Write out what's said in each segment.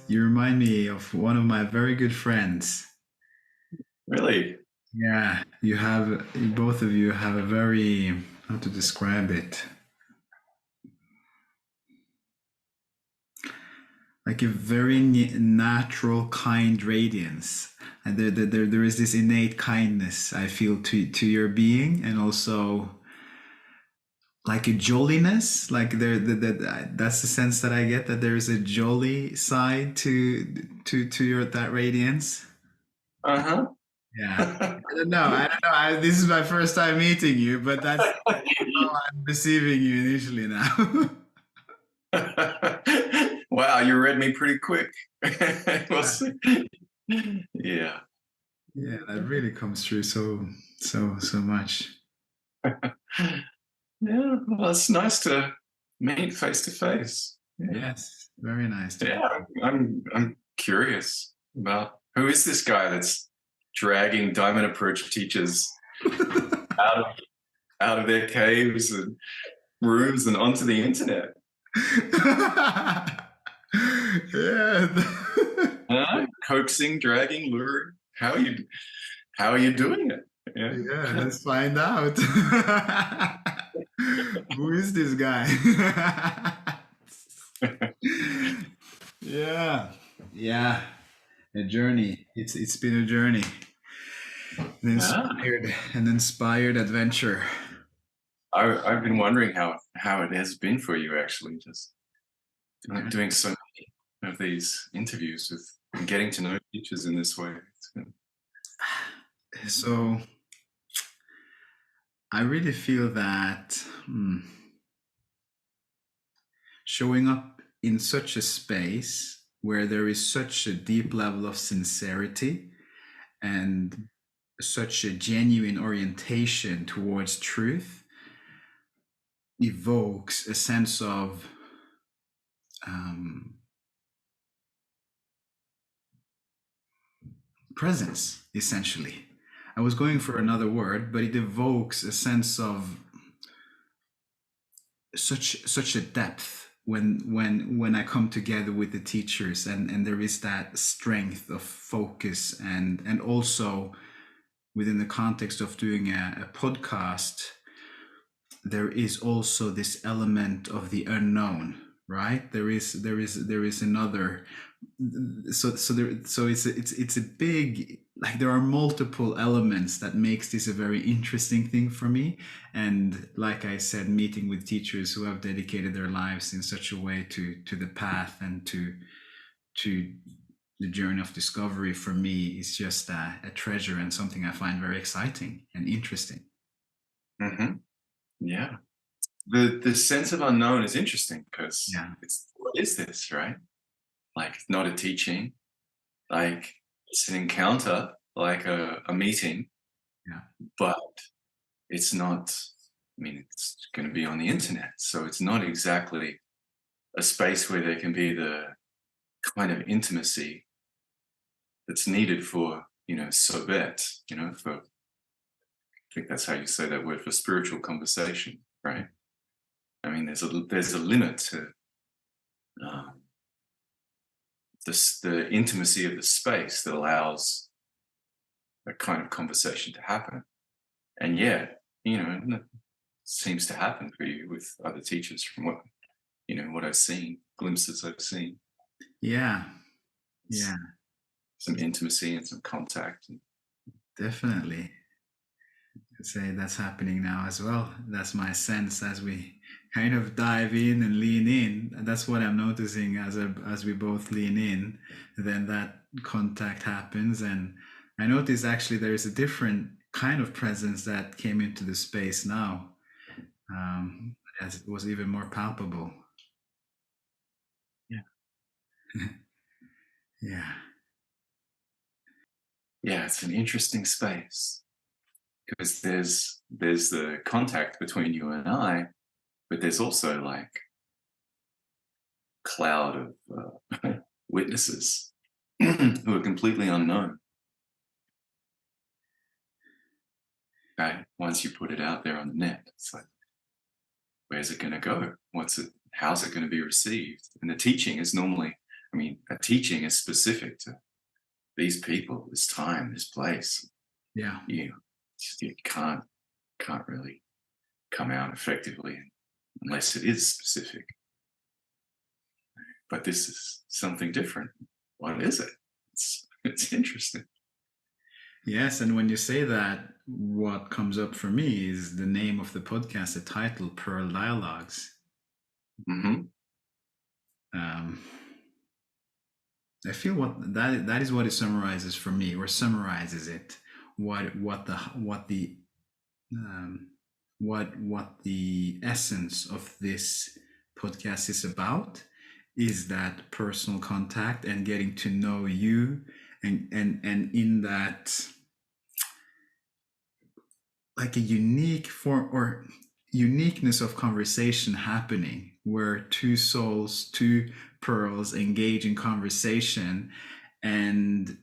You remind me of one of my very good friends. Really? Yeah, you have, both of you have a very, how to describe it, like a very natural, kind radiance. And there is this innate kindness I feel to your being, and also like a jolliness. Like that's the sense that I get, that there is a jolly side to your that radiance. Uh-huh. Yeah. I don't know. I don't know. This is my first time meeting you, but that's how I'm perceiving you initially now. Wow, you read me pretty quick. We'll Yeah, see. Yeah. yeah, that really comes through so much. Yeah, well, it's nice to meet face to face. Yeah. Yes, very nice to meet. Yeah, I'm curious about who is this guy that's dragging diamond approach teachers out of out of their caves and rooms and onto the internet. Yeah. Huh? Coaxing, dragging, luring. How are you doing it? Yeah. Yeah, let's find out. Who is this guy? Yeah, yeah, a journey. It's been a journey, Ah, an inspired adventure. I've been wondering how it has been for you actually, just Yeah. doing so many of these interviews with and getting to know teachers in this way. So I really feel that showing up in such a space where there is such a deep level of sincerity and such a genuine orientation towards truth evokes a sense of um, presence, essentially. I was going for another word, but it evokes a sense of such a depth when I come together with the teachers, and there is that strength of focus, and also within the context of doing a podcast, there is also this element of the unknown, right? There is another, so it's a big, like, there are multiple elements that makes this a very interesting thing for me. And like I said, meeting with teachers who have dedicated their lives in such a way to the path and to the journey of discovery, for me, is just a treasure and something I find very exciting and interesting. Hmm. Yeah. The sense of unknown is interesting because Yeah. it's what is this, right? Like it's not a teaching, like it's an encounter, like a meeting, Yeah. but it's not, I mean, it's going to be on the internet. So it's not exactly a space where there can be the kind of intimacy that's needed for, sobet, for, I think that's how you say that word, for spiritual conversation, right? I mean, there's a limit to um, the intimacy of the space that allows that kind of conversation to happen. And yet, it seems to happen for you with other teachers from what I've seen, glimpses I've seen. Yeah. Yeah. It's some intimacy and some contact. And, Definitely. I'd say that's happening now as well. That's my sense as we kind of dive in and lean in. And that's what I'm noticing as we both lean in. Then that contact happens, and I notice actually there is a different kind of presence that came into the space now, as it was even more palpable. yeah. Yeah. Yeah, it's an interesting space because there's the contact between you and I, but there's also like cloud of witnesses who are completely unknown. Right? Once you put it out there on the net, it's like, where's it going to go? How's it going to be received? And the teaching is normally I mean, a teaching is specific to these people, this time, this place. Yeah. You can't really come out effectively unless it is specific. But this is something different. What is it? It's interesting. Yes, and when you say that, what comes up for me is the name of the podcast, the title, Pearl Dialogues. Mm-hmm. I feel that is what it summarizes for me, or summarizes it. What the essence of this podcast is about is that personal contact and getting to know you, and in that, like a unique form or uniqueness of conversation happening, where two souls, two pearls engage in conversation. And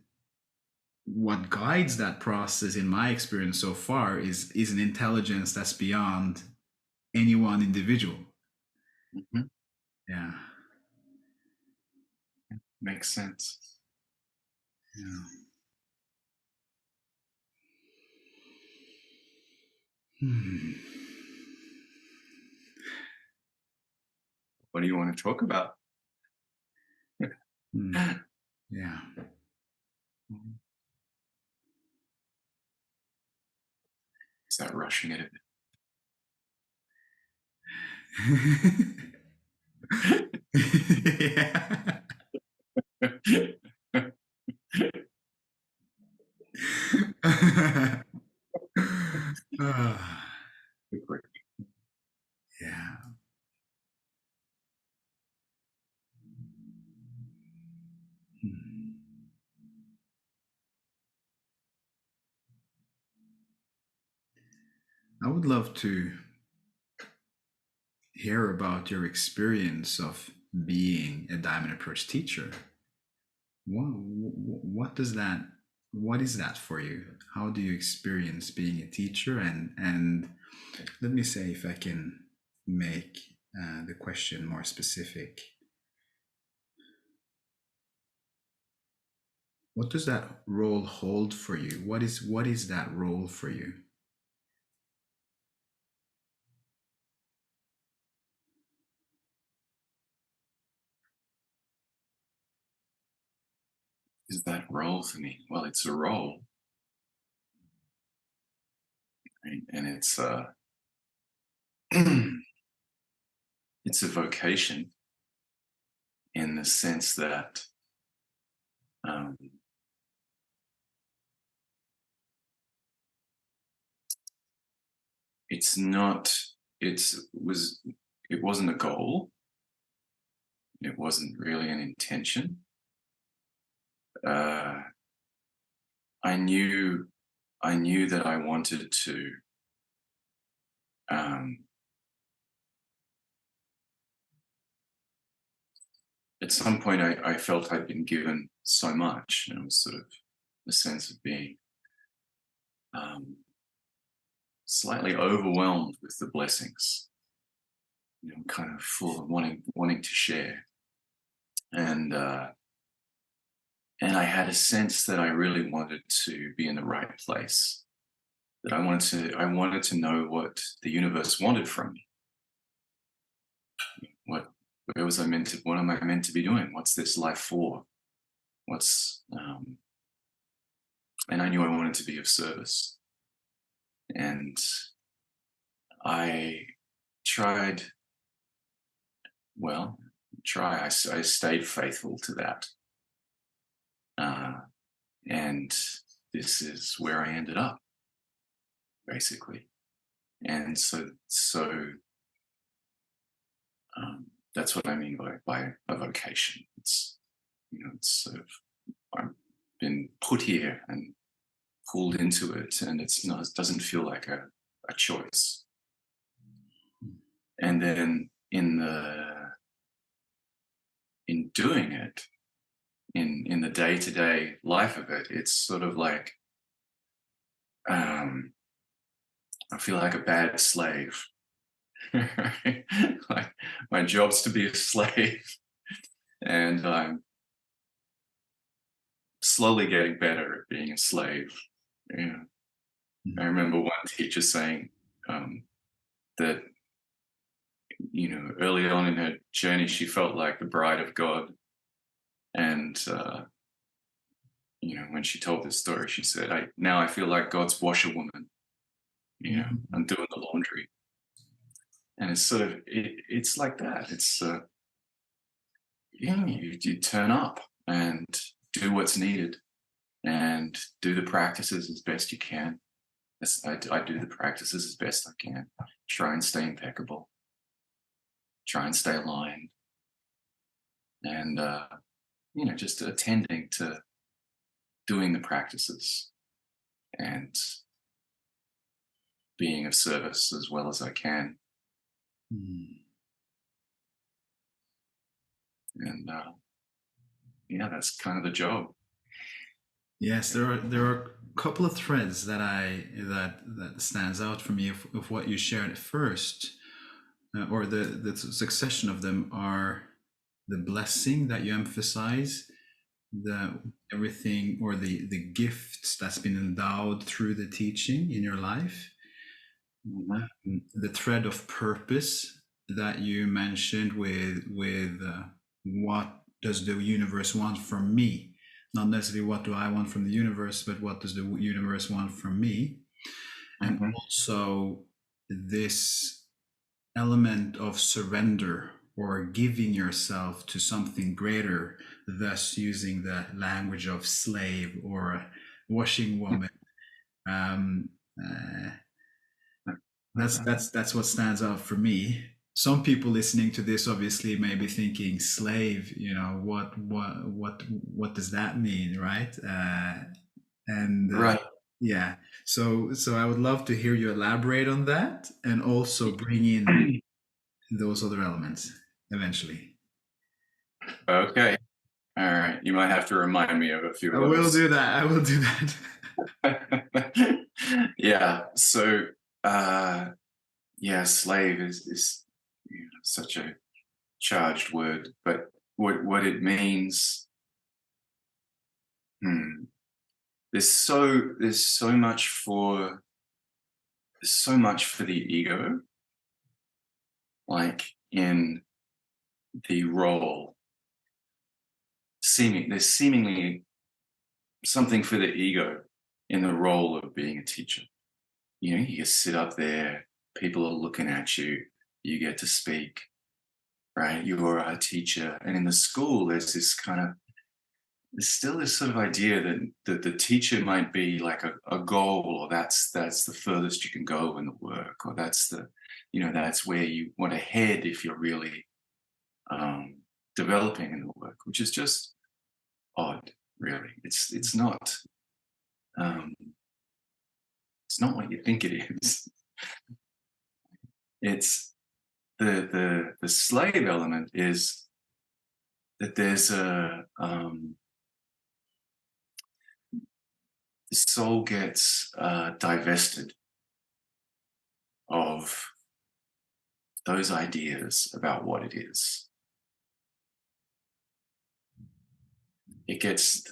what guides that process, in my experience so far, is an intelligence that's beyond any one individual. Mm-hmm. Yeah. Makes sense. Yeah. What do you want to talk about? Yeah. Is that rushing it a bit? Yeah. Yeah. I would love to hear about your experience of being a Diamond Approach teacher. What does that? What is that for you? How do you experience being a teacher? And let me say, if I can make the question more specific, what does that role hold for you? What is that role for you? Is that role for me? Well, it's a role, right? And it's it's a vocation, in the sense that it's not. It wasn't a goal. It wasn't really an intention. I knew that I wanted to at some point I felt I'd been given so much, and it was sort of a sense of being slightly overwhelmed with the blessings, kind of full of wanting to share. And I had a sense that I really wanted to be in the right place, that I wanted to know what the universe wanted from me. What am I meant to be doing? What's this life for? And I knew I wanted to be of service. And I tried, I stayed faithful to that. And this is where I ended up, basically. And so that's what I mean by a vocation. It's sort of, I've been put here and pulled into it, and it doesn't feel like a choice. And then in doing it, in the day-to-day life of it, it's sort of like I feel like a bad slave. Like my job's to be a slave, and slowly getting better at being a slave. Yeah. I remember one teacher saying that, early on in her journey, she felt like the bride of God. And, when she told this story, she said, now I feel like God's washerwoman. I'm doing the laundry. And it's sort of, it's like that. It's, you turn up and do what's needed and do the practices as best you can. I do the practices as best I can. Try and stay impeccable. Try and stay aligned. And, just attending to doing the practices and being of service as well as I can. And that's kind of the job. Yes, there are a couple of threads that stands out for me of what you shared at first, or the succession of them are the blessing that you emphasize, the everything or the gifts that's been endowed through the teaching in your life, the thread of purpose that you mentioned with what does the universe want from me, not necessarily what do I want from the universe, but what does the universe want from me. And also this element of surrender or giving yourself to something greater, thus using the language of slave or washing woman. That's what stands out for me. Some people listening to this obviously may be thinking slave, what does that mean, right? Right. Yeah. So I would love to hear you elaborate on that and also bring in those other elements eventually. Okay. All right. You might have to remind me of a few I of will those. do that. I will do that. Yeah. So, slave is such a charged word, but what it means. There's so much for the ego, like in the role. There's seemingly something for the ego in the role of being a teacher. You just sit up there, people are looking at you, you get to speak, right? You're a teacher. And in the school, there's still this sort of idea that the teacher might be like a goal, or that's the furthest you can go in the work, or that's that's where you want to head if you're really developing in the work, which is just odd, really. It's not what you think it is. It's the slave element is that there's the soul gets divested of those ideas about what it is. It gets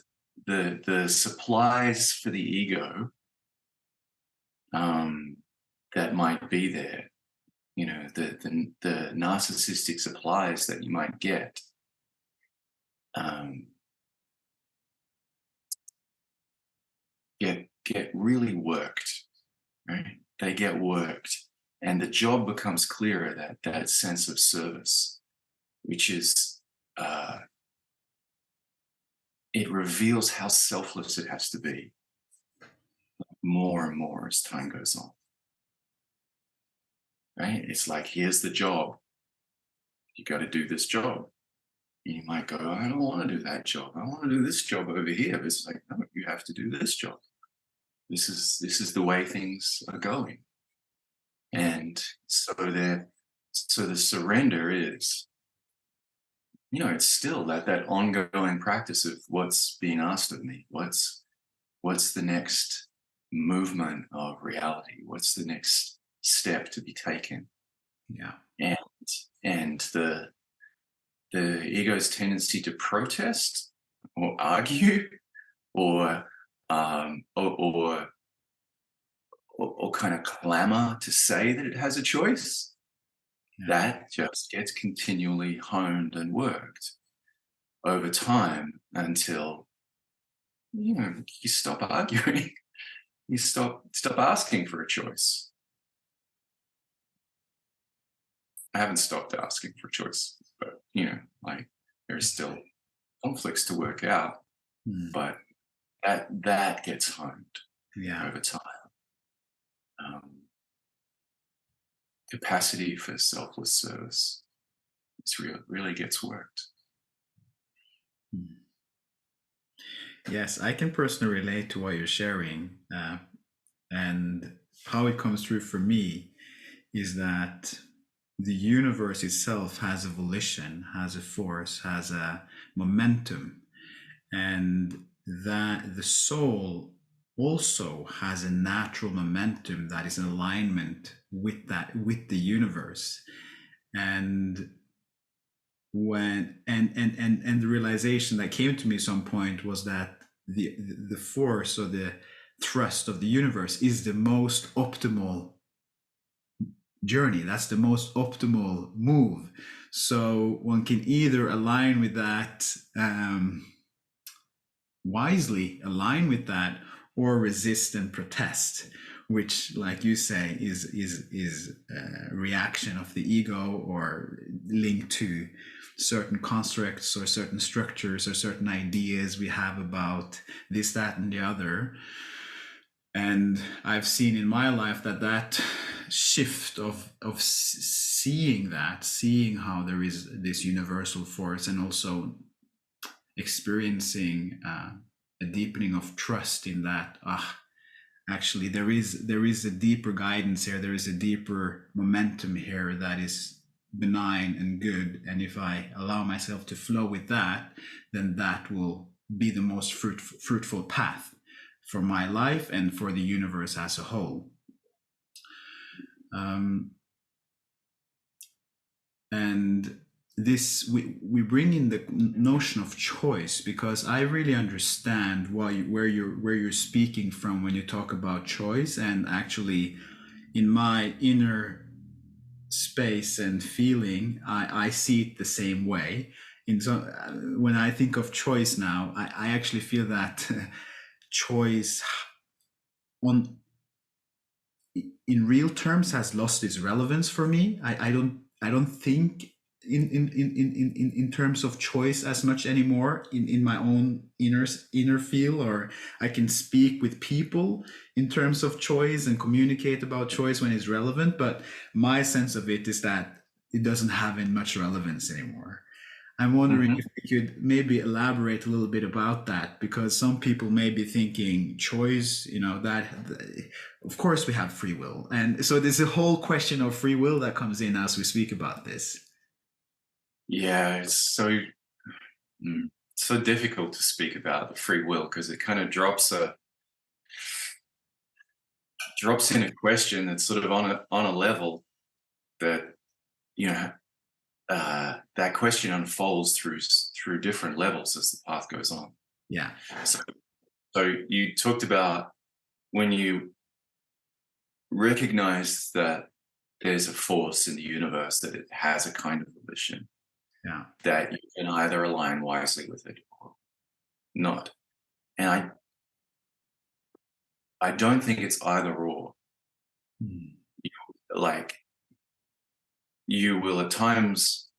the supplies for the ego that might be there, the narcissistic supplies that you might get, get really worked, right? They get worked, and the job becomes clearer. That sense of service, which is it reveals how selfless it has to be more and more as time goes on. Right? It's like, here's the job. You got to do this job. And you might go, I don't want to do that job. I want to do this job over here. It's like, no, you have to do this job. This is the way things are going. And so the surrender is, it's still that ongoing practice of what's being asked of me. What's the next movement of reality? What's the next step to be taken? Yeah. And the ego's tendency to protest or argue or um, or, or or kind of clamor to say that it has a choice. Yeah. That just gets continually honed and worked over time until you stop arguing. You stop asking for a choice. I haven't stopped asking for choice, but like there's still conflicts to work out, Mm. but that gets honed Yeah. over time. Capacity for selfless service, really gets worked. Mm. Yes, I can personally relate to what you're sharing, and how it comes through for me is that the universe itself has a volition, has a force, has a momentum, and that the soul also has a natural momentum that is in alignment with the universe. And the realization that came to me at some point was that the force or the thrust of the universe is the most optimal journey. That's the most optimal move. So one can either align with that, wisely align with that, or resist and protest, which, like you say, is a reaction of the ego or linked to certain constructs or certain structures or certain ideas we have about this, that, and the other. And I've seen in my life that shift of seeing how there is this universal force, and also experiencing a deepening of trust in that, actually there is a deeper guidance here, there is a deeper momentum here that is benign and good, and if I allow myself to flow with that, then that will be the most fruitful path for my life and for the universe as a whole. And this, we bring in the notion of choice, because I really understand where you're speaking from when you talk about choice. And actually, in my inner space and feeling, I see it the same way. When I think of choice now, I actually feel that choice on in real terms has lost its relevance for me. I don't think in terms of choice as much anymore in my own inner feel, or I can speak with people in terms of choice and communicate about choice when it's relevant, but my sense of it is that it doesn't have any much relevance anymore. I'm wondering if we could maybe elaborate a little bit about that, because some people may be thinking choice, that of course we have free will. And so there's a whole question of free will that comes in as we speak about this. Yeah, it's so difficult to speak about the free will, because it kind of drops in a question that's sort of on a level that that question unfolds through different levels as the path goes on. Yeah. So you talked about when you recognize that there's a force in the universe, that it has a kind of volition, Yeah. that you can either align wisely with it or not. And I don't think it's either or. Like, you will at times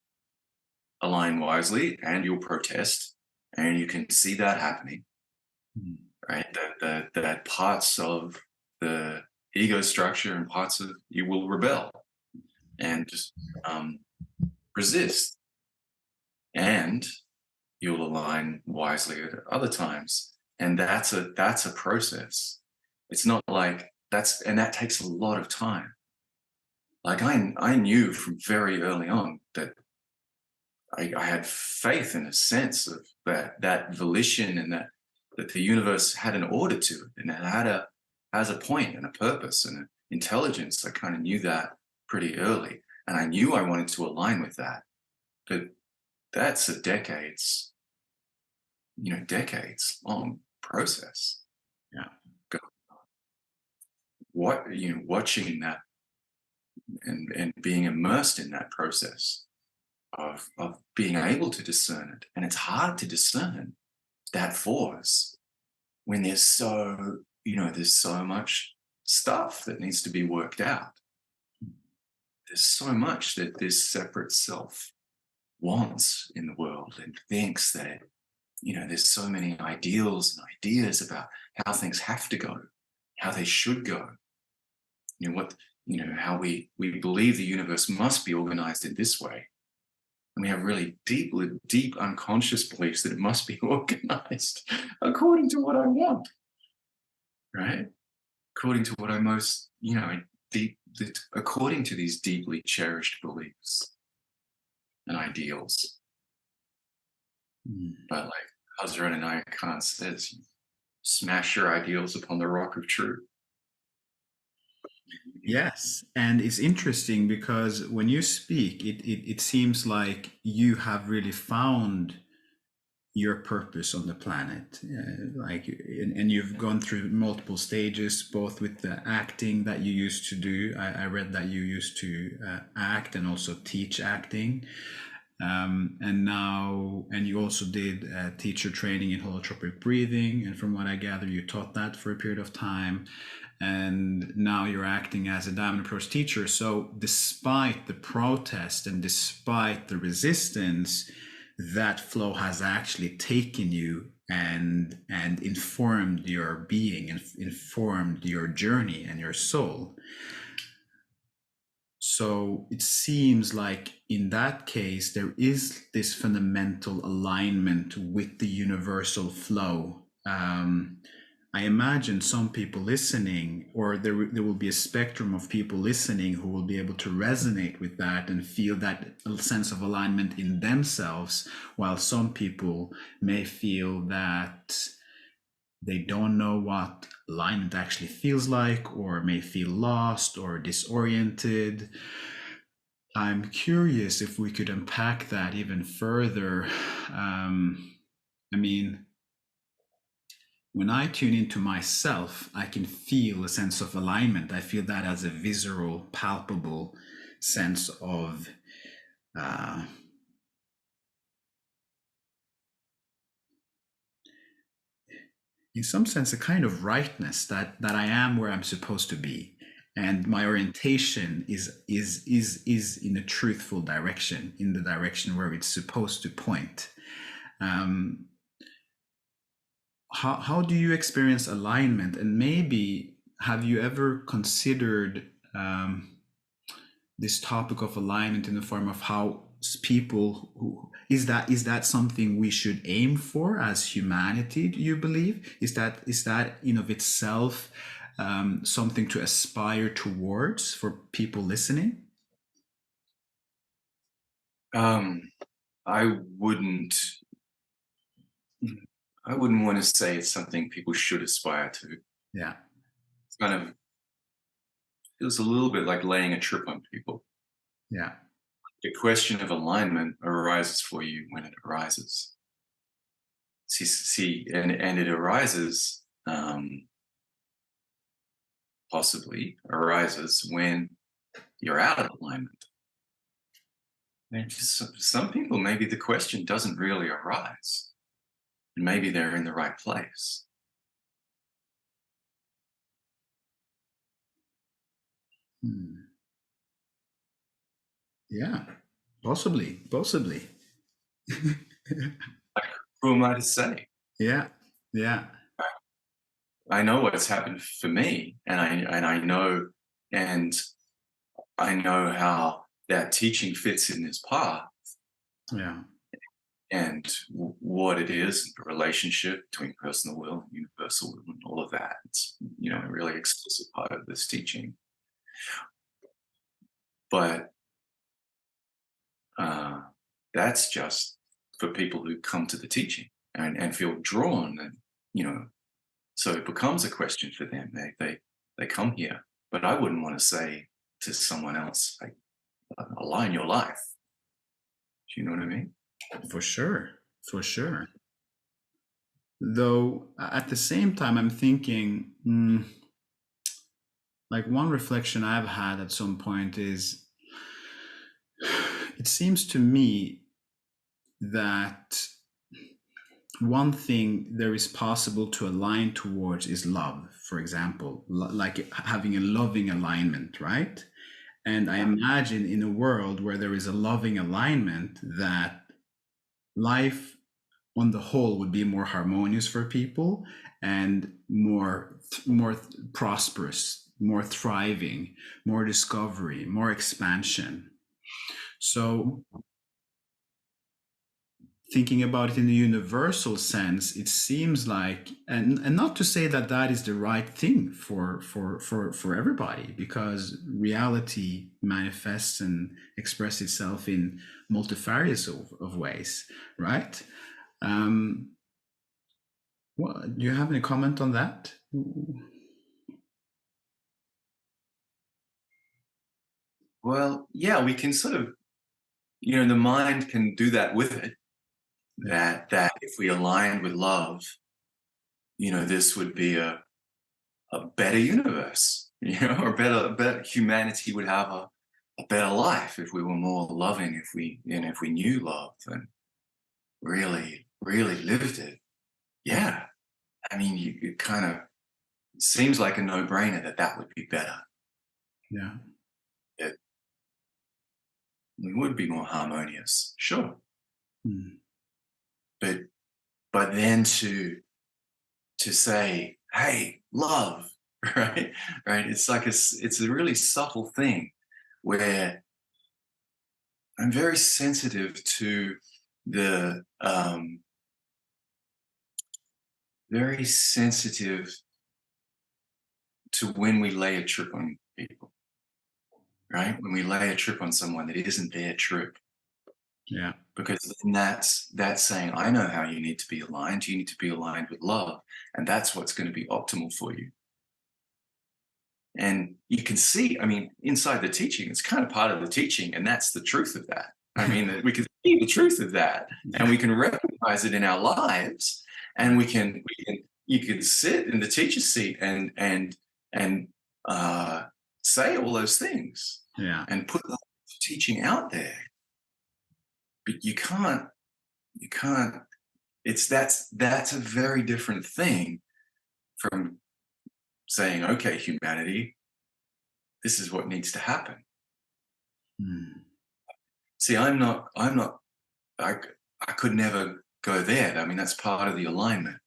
align wisely and you'll protest, and you can see that happening, right? That parts of the ego structure and parts of you will rebel and just resist, and you'll align wisely at other times, and that's a process. It's not like that takes a lot of time. Like, I knew from very early on that I had faith in a sense of that volition, and that the universe had an order to it, and it has a point and a purpose and an intelligence. I kind of knew that pretty early, and I knew I wanted to align with that. But that's a decades long process. Yeah. Watching that and being immersed in that process of being able to discern it. And it's hard to discern that force when there's so much stuff that needs to be worked out. There's so much that this separate self wants in the world and thinks that, there's so many ideals and ideas about how things have to go, how they should go, how we believe the universe must be organized in this way. And we have really deep unconscious beliefs that it must be organized according to what I want, right? According to what I most, according to these deeply cherished beliefs and ideals. But like Hazrat and I Khan says, smash your ideals upon the rock of truth. Yes, and it's interesting because when you speak, it seems like you have really found your purpose on the planet, and you've gone through multiple stages, both with the acting that you used to do. I read that you used to act and also teach acting, and you also did teacher training in holotropic breathing, and from what I gather, you taught that for a period of time. And now you're acting as a diamond approach teacher. So despite the protest and despite the resistance, that flow has actually taken you and informed your being and informed your journey and your soul. So it seems like in that case, there is this fundamental alignment with the universal flow. I imagine some people listening, or there will be a spectrum of people listening who will be able to resonate with that and feel that sense of alignment in themselves, while some people may feel that they don't know what alignment actually feels like, or may feel lost or disoriented. I'm curious if we could unpack that even further. I mean, when I tune into myself, I can feel a sense of alignment. I feel that as a visceral, palpable sense of in some sense, a kind of rightness that I am where I'm supposed to be, and my orientation is in a truthful direction, in the direction where it's supposed to point. How do you experience alignment? And maybe have you ever considered this topic of alignment in the form of how people who is that something we should aim for as humanity? Do you believe is that in of itself something to aspire towards for people listening? I wouldn't want to say it's something people should aspire to. Yeah. It's kind of feels a little bit like laying a trip on people. Yeah. The question of alignment arises for you when it arises. And it arises, possibly arises when you're out of alignment. And for some people, maybe the question doesn't really arise. And maybe they're in the right place. Yeah, possibly. Who am I to say? Yeah. I know what's happened for me, and I know how that teaching fits in this path. Yeah. And what it is, the relationship between personal will and universal will, and all of that. It's a really explicit part of this teaching. But that's just for people who come to the teaching and feel drawn, and so it becomes a question for them. They come here, but I wouldn't want to say to someone else, like, align your life. Do you know what I mean? For sure. Though at the same time, I'm thinking, like one reflection I've had at some point is it seems to me that one thing there is possible to align towards is love, for example, like having a loving alignment, right? And I Yeah. imagine in a world where there is a loving alignment, that life on the whole would be more harmonious for people and more prosperous, more thriving, more discovery, more expansion. So thinking about it in a universal sense, it seems like, and not to say that that is the right thing for everybody, because reality manifests and expresses itself in multifarious of ways, right? Um, well, do you have any comment on that? Well, yeah, we can sort of, the mind can do that with it. Yeah, That if we align with love, this would be a better universe, or better humanity would have a better life if we were more loving, if we knew love and really, really lived it. Yeah. I mean, it kind of seems like a no-brainer that would be better. yeah, That we would be more harmonious, sure. mm, But then to say, hey, love, right? Right. It's like it's a really subtle thing where I'm very sensitive to the very sensitive to when we lay a trip on people, right? When we lay a trip on someone that isn't their trip, yeah, because then that's saying, I know how you need to be aligned. You need to be aligned with love, and that's what's going to be optimal for you. And you can see, I mean, inside the teaching, it's kind of part of the teaching, and that's the truth of that. I mean, we can see the truth of that, and we can recognize it in our lives, and you can sit in the teacher's seat and say all those things yeah, and put the teaching out there. But you can't. That's a very different thing from saying, okay, humanity, this is what needs to happen. mm, See, I, I could never go there. I mean, that's part of the alignment.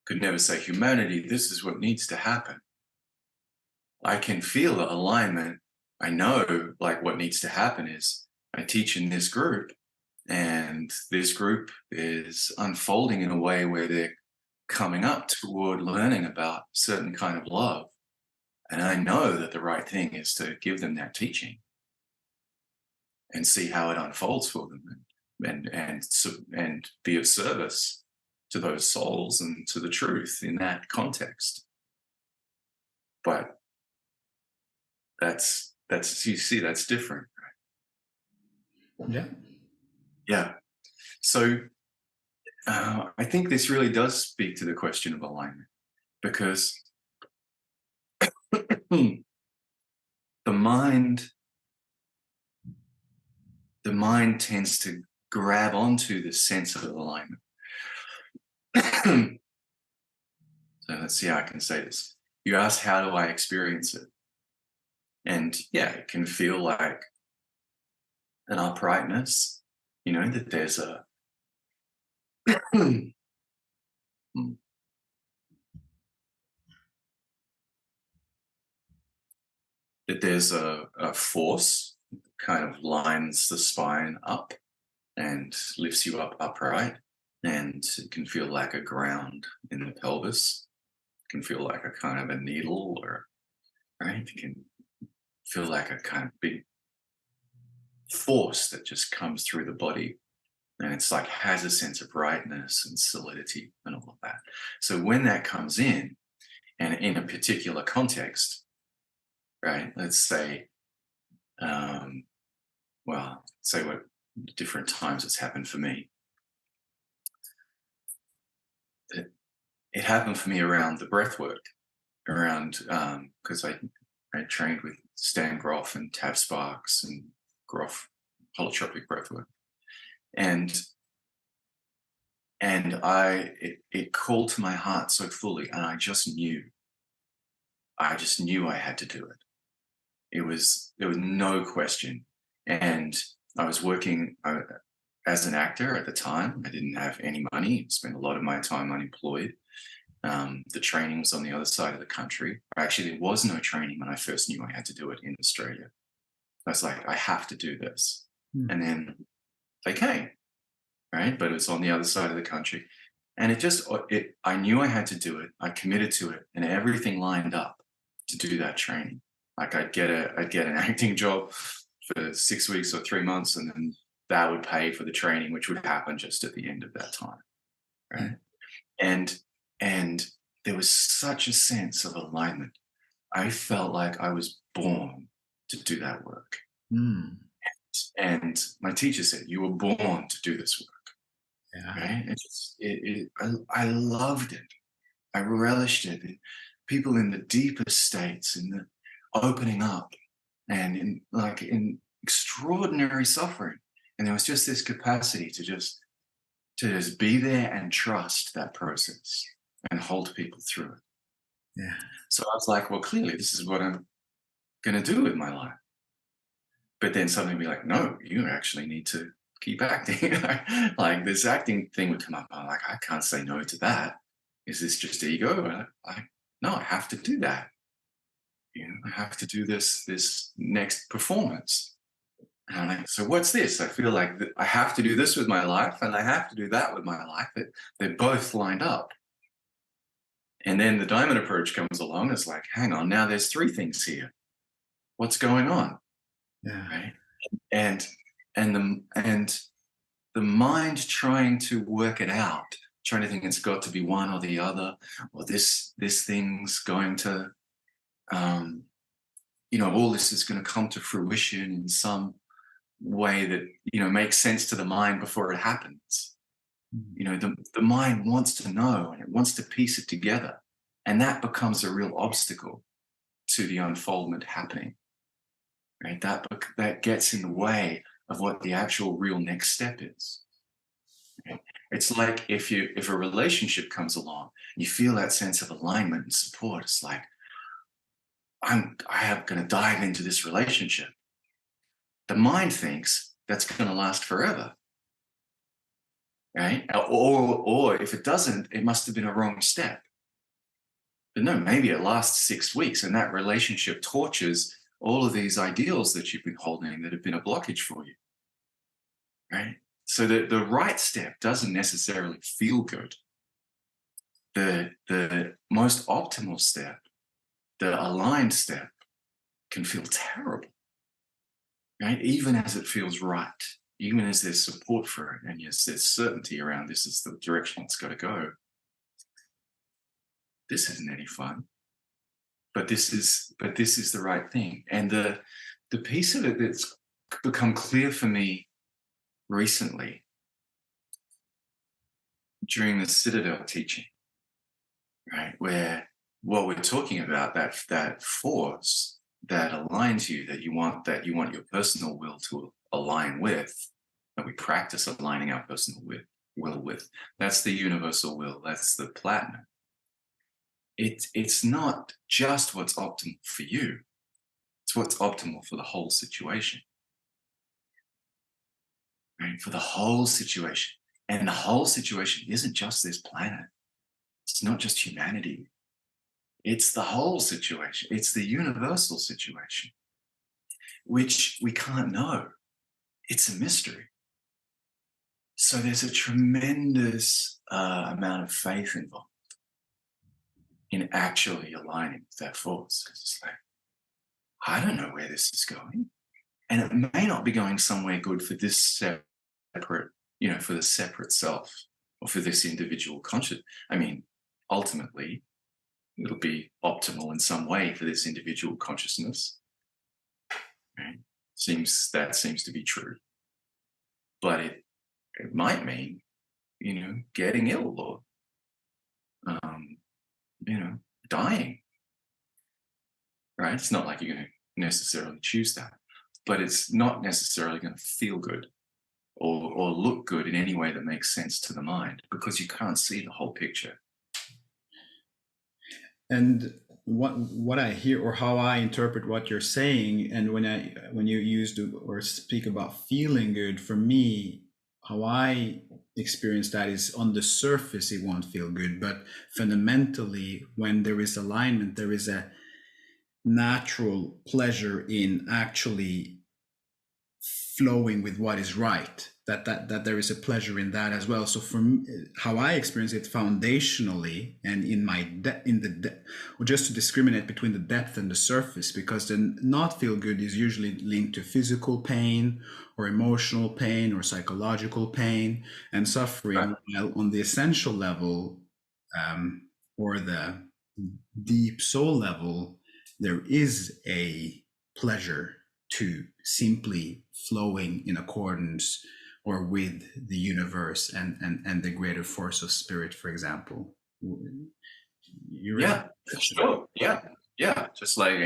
Could never say, humanity, this is what needs to happen. I can feel the alignment. I know, like, what needs to happen is I teach in this group, and this group is unfolding in a way where they're coming up toward learning about certain kind of love. And I know that the right thing is to give them that teaching and see how it unfolds for them, and be of service to those souls and to the truth in that context. But that's you see, that's different. yeah, Yeah. So I think this really does speak to the question of alignment, because the mind the mind tends to grab onto the sense of alignment. So let's see how I can say this. You asked, how do I experience it? And yeah, it can feel like an uprightness, that there's a that there's a force that kind of lines the spine up and lifts you up upright. And it can feel like a ground in the pelvis. It can feel like a kind of a needle, or right. It can feel like a kind of big force that just comes through the body, and it's like has a sense of rightness and solidity and all of that. So when that comes in, and in a particular context, right, let's say, say what different times it's happened for me. it happened for me around the breath work, around because I trained with Stan Groff and Tav Sparks and Groff holotropic breath work, and it called to my heart so fully, and I just knew I had to do it. There was no question. And I was working as an actor at the time. I didn't have any money, spent a lot of my time unemployed. The training was on the other side of the country. Actually, there was no training when I first knew I had to do it in Australia. I was like, I have to do this. Mm. And then they came, right? But it was on the other side of the country. And I knew I had to do it. I committed to it, and everything lined up to do that training. Like I'd get an acting job for 6 weeks or 3 months, and then that would pay for the training, which would happen just at the end of that time, right? And there was such a sense of alignment. I felt like I was born to do that work. Mm. And my teacher said, "You were born to do this work." Yeah. Right? I loved it. I relished it. People in the deepest states, in the opening up, and in extraordinary suffering, and there was just this capacity to just be there and trust that process and hold people through it. Yeah. So I was like, well, clearly this is what I'm going to do with my life. But then something would be like, no, you actually need to keep acting. Like this acting thing would come up. I'm like, I can't say no to that. Is this just ego? No, I have to do that. I have to do this next performance. And I'm like, so what's this? I feel like I have to do this with my life, and I have to do that with my life. They're both lined up. And then the diamond approach comes along. It's like, hang on, now there's 3 things here. What's going on? Yeah. Right? And the mind trying to work it out, trying to think it's got to be one or the other, or this thing's going to, all this is going to come to fruition in some way that makes sense to the mind before it happens. The mind wants to know, and it wants to piece it together, and that becomes a real obstacle to the unfoldment happening, right? That gets in the way of what the actual real next step is, right? It's like if a relationship comes along, you feel that sense of alignment and support. It's like, I'm going to dive into this relationship. The mind thinks that's going to last forever, right? Or if it doesn't, it must have been a wrong step. But no, maybe it lasts 6 weeks, and that relationship tortures all of these ideals that you've been holding that have been a blockage for you, right? So the right step doesn't necessarily feel good. The most optimal step, the aligned step, can feel terrible, right? Even as it feels right, even as there's support for it, and yes, there's certainty around this is the direction it's got to go. This isn't any fun, but this is the right thing. And the piece of it that's become clear for me recently during the Citadel teaching, right, where what we're talking about, that force that aligns you, that you want your personal will to align with, that we practice aligning our personal will with. That's the universal will. That's the platinum. It's not just what's optimal for you. It's what's optimal for the whole situation. Right? For the whole situation. And the whole situation isn't just this planet. It's not just humanity. It's the whole situation. It's the universal situation, which we can't know. It's a mystery. So there's a tremendous amount of faith involved in actually aligning with that force. Because it's like, I don't know where this is going. And it may not be going somewhere good for this separate, for the separate self, or for this individual conscious. I mean, ultimately, it'll be optimal in some way for this individual consciousness. Right? Seems to be true. But it might mean, getting ill, or dying, right? It's not like you're going to necessarily choose that, but it's not necessarily going to feel good or look good in any way that makes sense to the mind, because you can't see the whole picture. And what I hear, or how I interpret what you're saying, and when you use or speak about feeling good, for me, how I experience that is, on the surface it won't feel good, but fundamentally, when there is alignment, there is a natural pleasure in actually flowing with what is right. That there is a pleasure in that as well. So for me, how I experience it foundationally, and in my or just to discriminate between the depth and the surface, because the not feel good is usually linked to physical pain or emotional pain or psychological pain and suffering. Right. While on the essential level, or the deep soul level, there is a pleasure to simply flowing in accordance or with the universe and the greater force of spirit, for example. Yeah, sure. Yeah. Just like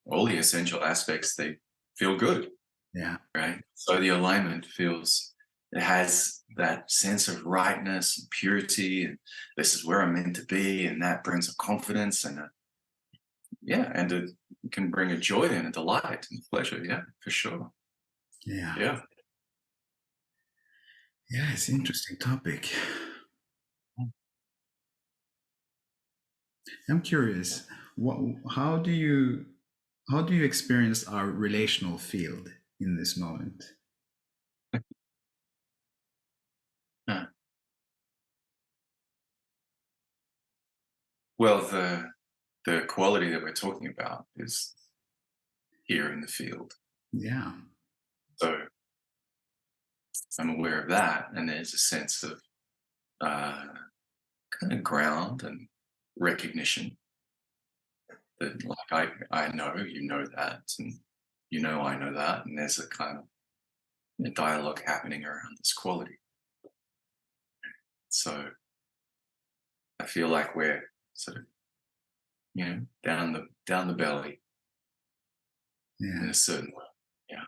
all the essential aspects, they feel good. Yeah. Right. So the alignment it has that sense of rightness and purity, and this is where I'm meant to be, and that brings a confidence and it can bring a joy and a delight and pleasure. Yeah, for sure. Yeah, it's an interesting topic. I'm curious, how do you experience our relational field in this moment? Yeah. Well, the quality that we're talking about is here in the field. Yeah. So I'm aware of that, and there's a sense of kind of ground and recognition that, like, I know you know that, and I know that, and there's a kind of a dialogue happening around this quality. So I feel like we're sort of down the belly in a certain way. Yeah.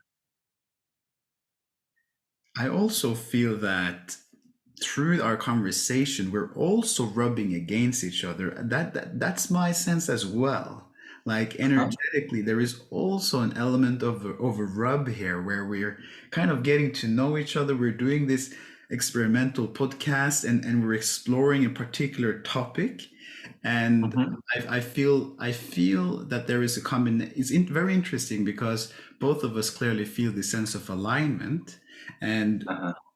I also feel that through our conversation, we're also rubbing against each other. That's my sense as well. Like energetically, there is also an element of a rub here, where we're kind of getting to know each other. We're doing this experimental podcast, and we're exploring a particular topic. And I feel that there is a combination. It's very interesting, because both of us clearly feel the sense of alignment, and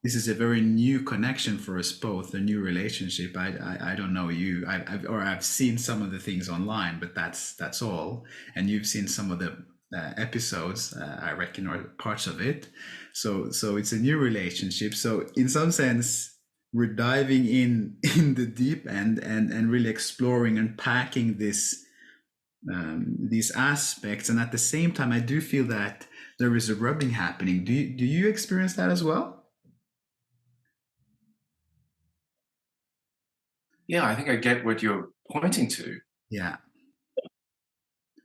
this is a very new connection for us both, a new relationship. I don't know you, I've seen some of the things online, but that's all. And you've seen some of the episodes, I reckon, or parts of it. So it's a new relationship. So in some sense, we're diving in the deep end, and really exploring and packing these aspects. And at the same time, I do feel that there is a rubbing happening. Do you experience that as well? Yeah, I think I get what you're pointing to. Yeah.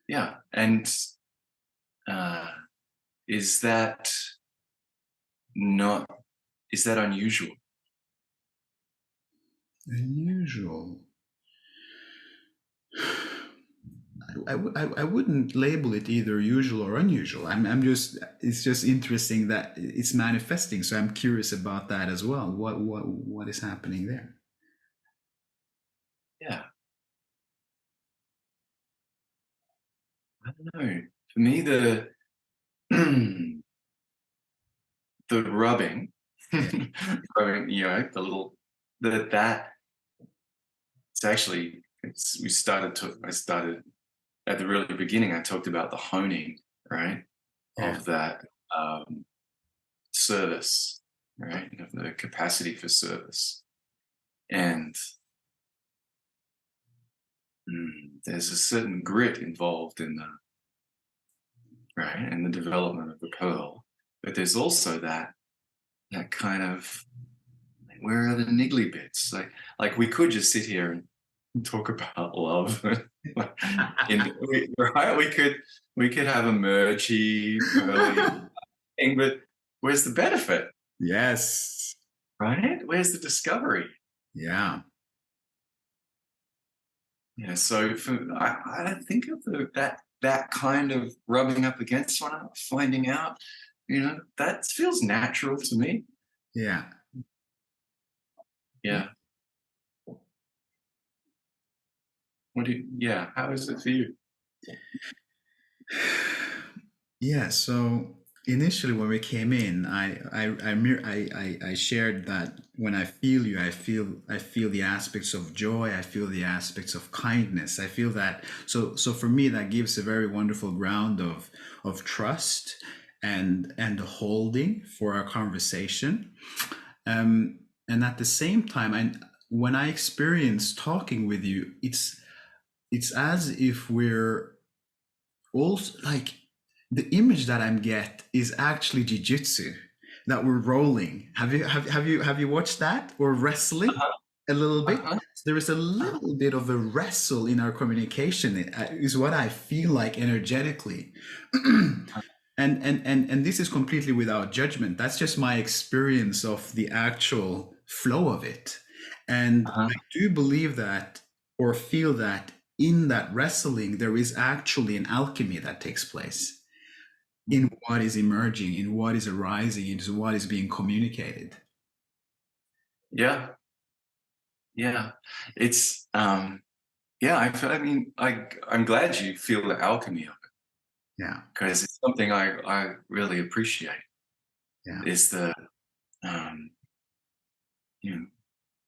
Yeah, and is that unusual? Unusual. I wouldn't label it either usual or unusual. It's just interesting that it's manifesting. So I'm curious about that as well. What is happening there? Yeah. I don't know. For me, the the rubbing, rubbing, the little that it's actually I started at the really beginning. I talked about the honing, right, of that service, right, of the capacity for service, and there's a certain grit involved in the development of the pearl, but there's also that kind of, where are the niggly bits? Like we could just sit here talk about love. Right, we could have a mergy, pearly thing, but where's the benefit, Yes. right? Where's the discovery? Yeah. Yeah, so I think of that kind of rubbing up against one another, finding out, that feels natural to me. Yeah. Yeah. Yeah, how is it for you? Yeah, so initially when we came in, I shared that when I feel you, I feel the aspects of joy, I feel the aspects of kindness. I feel that so for me that gives a very wonderful ground of trust and the holding for our conversation. And at the same time, when I experience talking with you, it's as if we're also like the image that I'm get is actually jujitsu that we're rolling. Have you watched that or wrestling Uh-huh, a little bit? uh-huh, There is a uh-huh, little bit of a wrestle in our communication. Is what I feel like energetically. And this is completely without judgment. That's just my experience of the actual flow of it. And uh-huh. I do believe that or feel that in that wrestling there is actually an alchemy that takes place in what is emerging, in what is arising, into what is being communicated. Yeah, yeah. It's yeah, I mean, I'm glad you feel the alchemy of it Yeah, because it's something I really appreciate yeah, is the um, you know,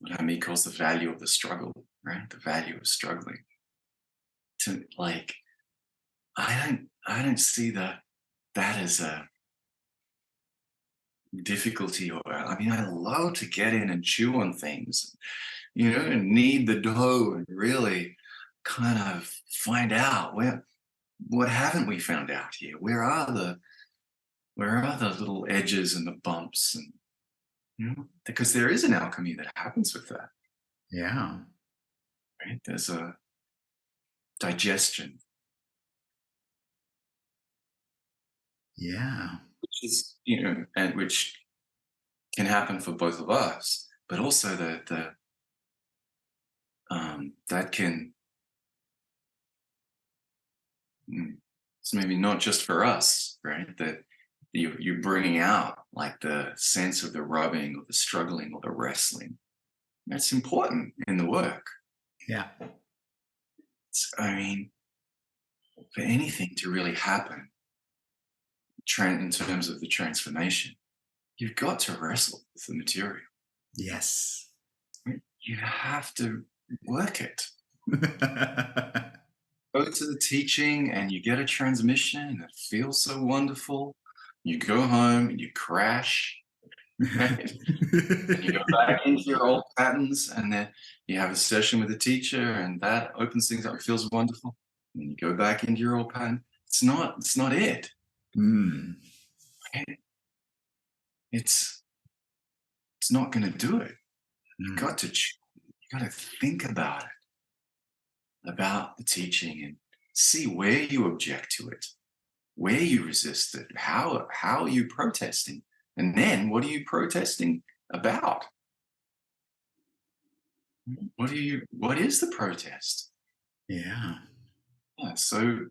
what Hamid calls the value of the struggle, right? The value of struggling. To like, I don't see that as a difficulty, or I mean, I love to get in and chew on things, and knead the dough and really kind of find out what haven't we found out here? Where are the little edges and the bumps, and because there is an alchemy that happens with that, yeah, right? There's a digestion, yeah, which is and which can happen for both of us, but also that can it's maybe not just for us, right? That you're bringing out like the sense of the rubbing or the struggling or the wrestling. That's important in the work. yeah, I mean, for anything to really happen, in terms of the transformation, you've got to wrestle with the material. yes. Right? You have to work it. Go to the teaching and you get a transmission and it feels so wonderful. You go home and you crash, right? And you go back into your old patterns, and then you have a session with the teacher, and that opens things up. It feels wonderful. And you go back into your old pattern. It's not it. Mm, Right? It's not going to do it. You've mm. got to think about the teaching and see where you object to it, where you resist it, how are you protesting, and then what are you protesting about? What is the protest? Yeah, Yeah, so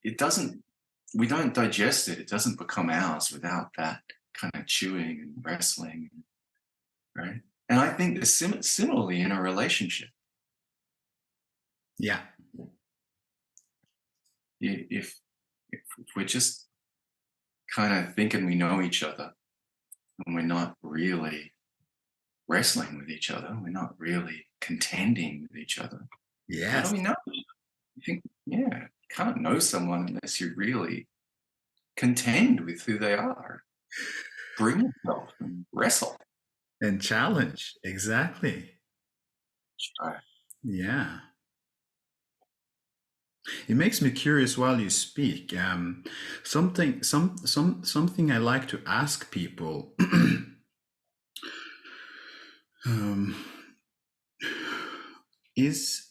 it doesn't we don't digest it. It doesn't become ours without that kind of chewing and wrestling, right? And I think similarly in a relationship, yeah, if we're just kind of thinking we know each other and we're not really wrestling with each other, we're not really contending with each other. How do yes. we know? You think, yeah, you can't know someone unless you really contend with who they are. Bring yourself and wrestle. And challenge. Exactly. Right. Yeah. It makes me curious while you speak. Something I like to ask people. um, is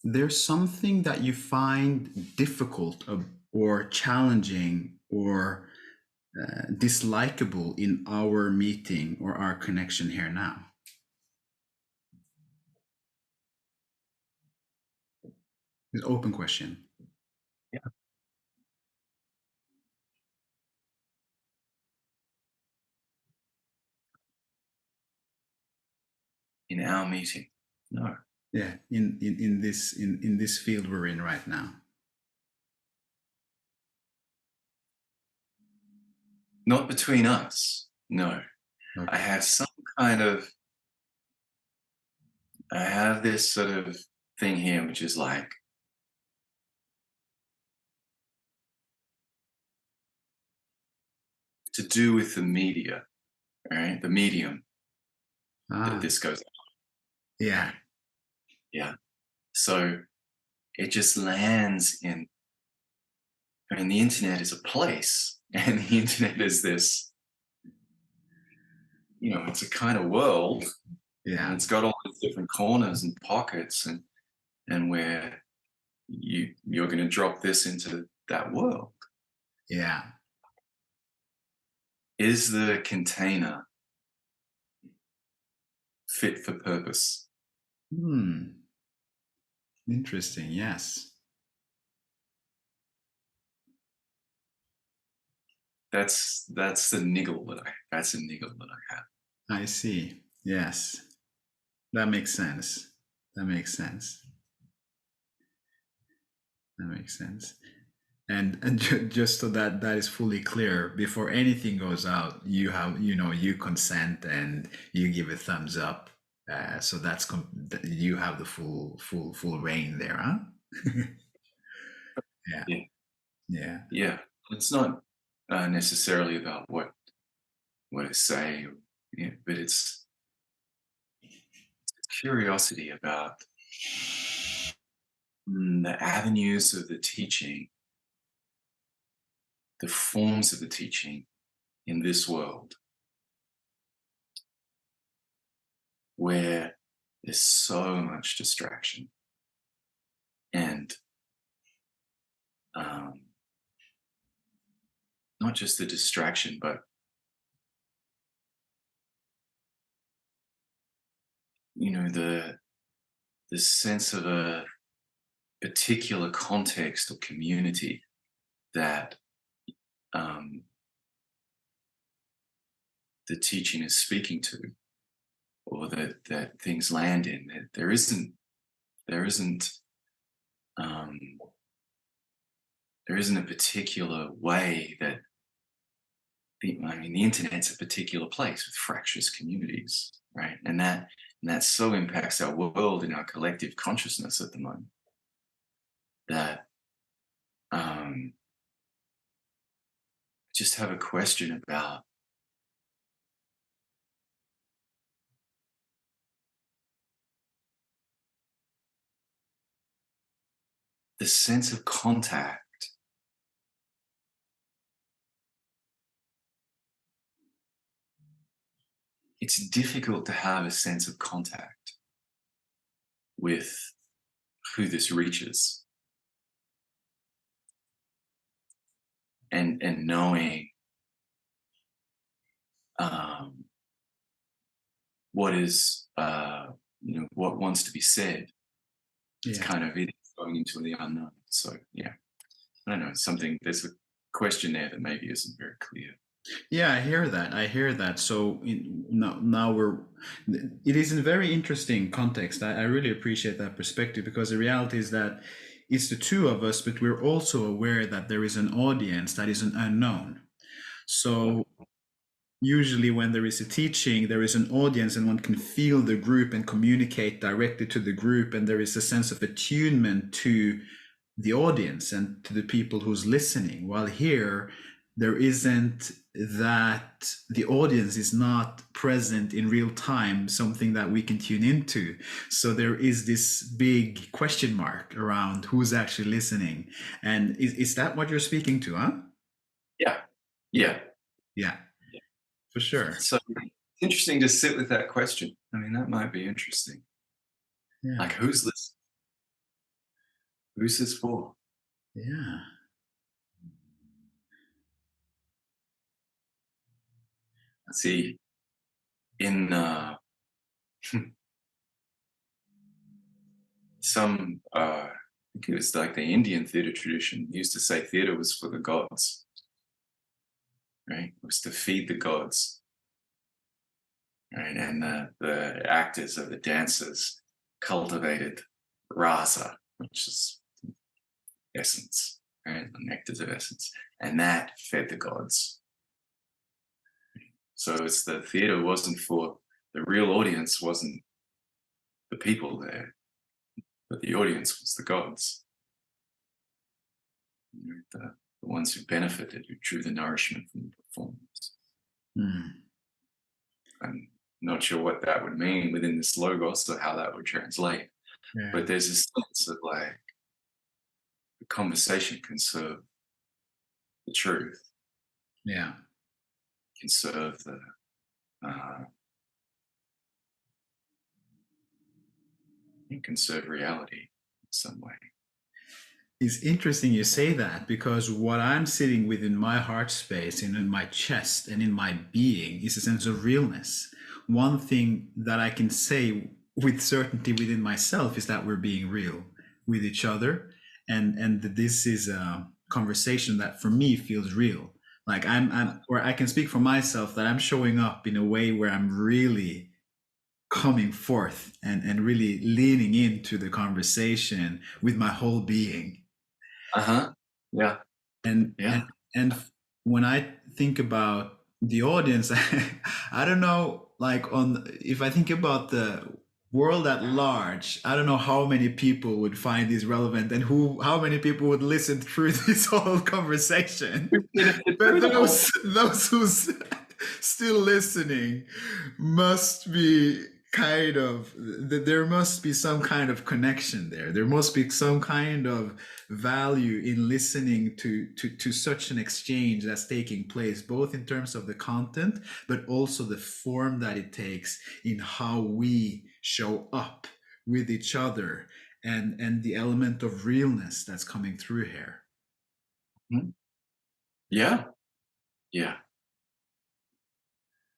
there something that you find difficult or challenging or dislikable in our meeting or our connection here now? It's an open question. Yeah. In our meeting? No. Yeah, in this field we're in right now. Not between us. No. Okay. I have this sort of thing here, which is like, to do with the media, right? The medium that this goes on. Yeah. Yeah. So it just lands in, I mean, the internet is a place, and the internet is this, it's a kind of world, and it's got all these different corners and pockets, and where you're going to drop this into that world. Yeah. Is the container fit for purpose? Interesting. Yes. That's a niggle that I have. I see. Yes. That makes sense. That makes sense. That makes sense. And just so that that is fully clear, before anything goes out, you consent and you give a thumbs up. So you have the full reign there, huh? Yeah. Yeah. Yeah. Yeah. It's not necessarily about what I say, but it's curiosity about the avenues of the teaching, the forms of the teaching in this world, where there's so much distraction and not just the distraction, but the sense of a particular context or community that the teaching is speaking to, or that things land in. That there isn't a particular way that the internet's a particular place with fractious communities, right? And that so impacts our world and our collective consciousness at the moment that just have a question about the sense of contact. It's difficult to have a sense of contact with who this reaches, and knowing what is what wants to be said. It's kind of going into the unknown. So yeah, I don't know. There's a question there that maybe isn't very clear. Yeah, I hear that. So now it is in a very interesting context. I really appreciate that perspective, because the reality is that it's the two of us, but we're also aware that there is an audience that is an unknown. So usually when there is a teaching, there is an audience and one can feel the group and communicate directly to the group. And there is a sense of attunement to the audience and to the people who's listening. While here, there isn't that. The audience is not present in real time, something that we can tune into. So there is this big question mark around who's actually listening. And is that what you're speaking to, huh? Yeah. For sure. So it's interesting to sit with that question. That might be interesting. Yeah. Like, who's this? Who's this for? Yeah. See, in some, I think it was like the Indian theater tradition, used to say theater was for the gods, right? It was to feed the gods, right? And the actors or the dancers cultivated rasa, which is essence, right? The nectars of essence, and that fed the gods. So it's the theater wasn't for the real audience, wasn't the people there, but the audience was the gods, the ones who benefited, who drew the nourishment from the performance. Mm. I'm not sure what that would mean within this logos or how that would translate, Yeah. but there's a sense of like the conversation can serve the truth, Yeah. can serve the it can serve reality in some way. It's interesting you say that, because what I'm sitting with in my heart space and in my chest and in my being is a sense of realness. One thing that I can say with certainty within myself is that we're being real with each other, and that this is a conversation that for me feels real. Like I'm or I can speak for myself that I'm showing up in a way where I'm really coming forth and really leaning into the conversation with my whole being. Yeah. and Yeah. and and when I think about the audience, I don't know, like, on if I think about the world at large, I don't know how many people would find this relevant and how many people would listen through this whole conversation. But those who's still listening must be kind of, there must be some kind of connection there. There must be some kind of value in listening to such an exchange that's taking place, both in terms of the content, but also the form that it takes in how we show up with each other, and the element of realness that's coming through here. Yeah. Yeah.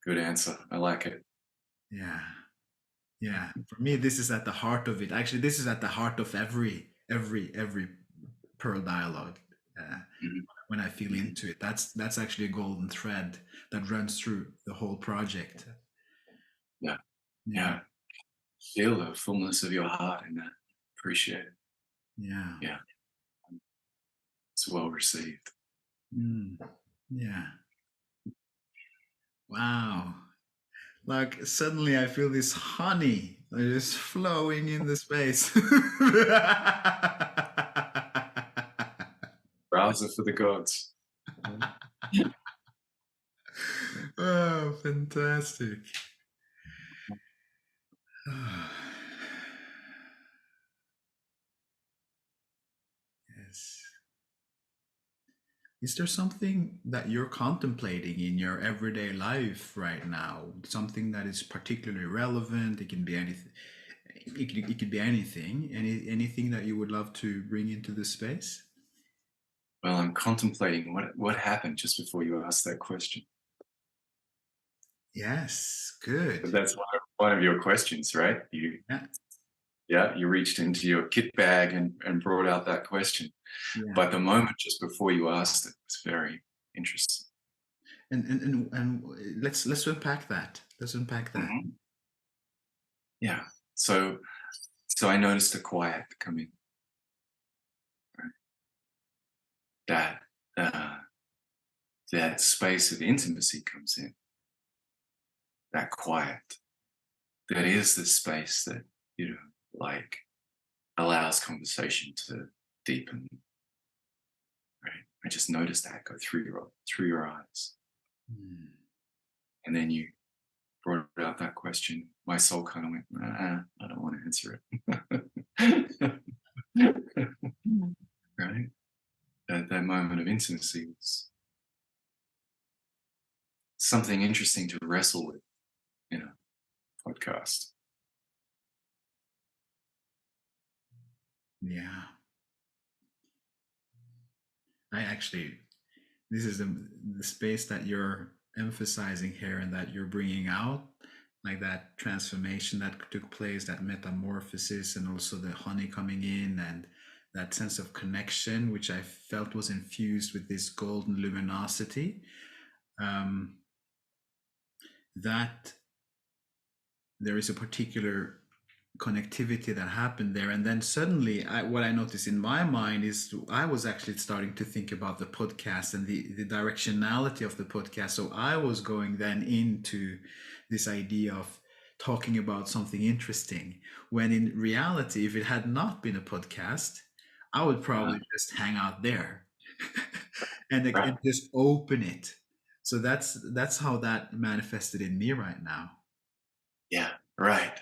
Good answer. I like it. Yeah. Yeah, for me, this is at the heart of it. Actually, this is at the heart of every Pearl dialogue. Mhm. When I feel Mhm. into it, that's actually a golden thread that runs through the whole project. Yeah. Yeah, Yeah. Feel the fullness of your heart in that. Appreciate it. yeah, Yeah. It's well received. mm, yeah. Wow. Like, suddenly I feel this honey just flowing in the space. Browser for the gods. Oh, fantastic. Yes. Is there something that you're contemplating in your everyday life right now? Something that is particularly relevant? It can be anything. It could be anything. Anything that you would love to bring into this space? Well, I'm contemplating what happened just before you asked that question. Yes, But good. that's one of your questions, right? Yeah, You reached into your kit bag and brought out that question. yeah. But the moment just before you asked it was very interesting. And let's unpack that. Let's unpack that. Mhm. Yeah. So I noticed a quiet coming. Right? That uh, that space of intimacy comes in. That quiet. That is the space that, like, allows conversation to deepen. Right. I just noticed that go through your eyes. Hmm. And then you brought out that question. My soul kind of went, I don't want to answer it. Right. That moment of intimacy was something interesting to wrestle with in a podcast. Yeah. I actually, this is the space that you're emphasizing here and that you're bringing out, like that transformation that took place, that metamorphosis, and also the honey coming in, and that sense of connection, which I felt was infused with this golden luminosity. Um, that there is a particular connectivity that happened there, and then suddenly what I noticed in my mind is I was actually starting to think about the podcast and the directionality of the podcast. So I was going then into this idea of talking about something interesting, when in reality, if it had not been a podcast, I would Uh, probably just hang out there and, right. and just open it. So that's how that manifested in me right now. Yeah. Right.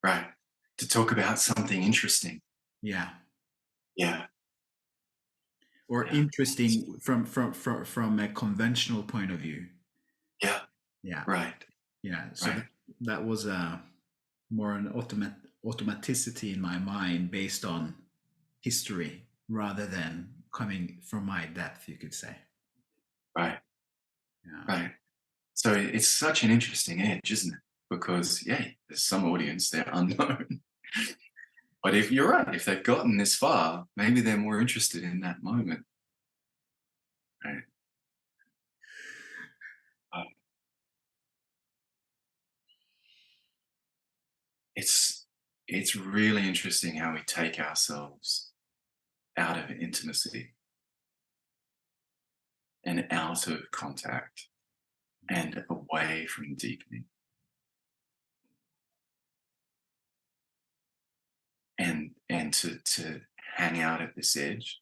Right. To talk about something interesting. Yeah. Yeah. Or Yeah. interesting from a conventional point of view. Yeah. Yeah, Right. yeah. So Right. that was more an automaticity in my mind based on history rather than coming from my depth, you could say. Right. Yeah. Right. So it's such an interesting edge, isn't it? Because yeah, there's some audience, they're unknown. But if you're right, if they've gotten this far, maybe they're more interested in that moment. Right. Uh, it's it's really interesting how we take ourselves out of intimacy and out of contact and away from deepening and to hang out at this edge.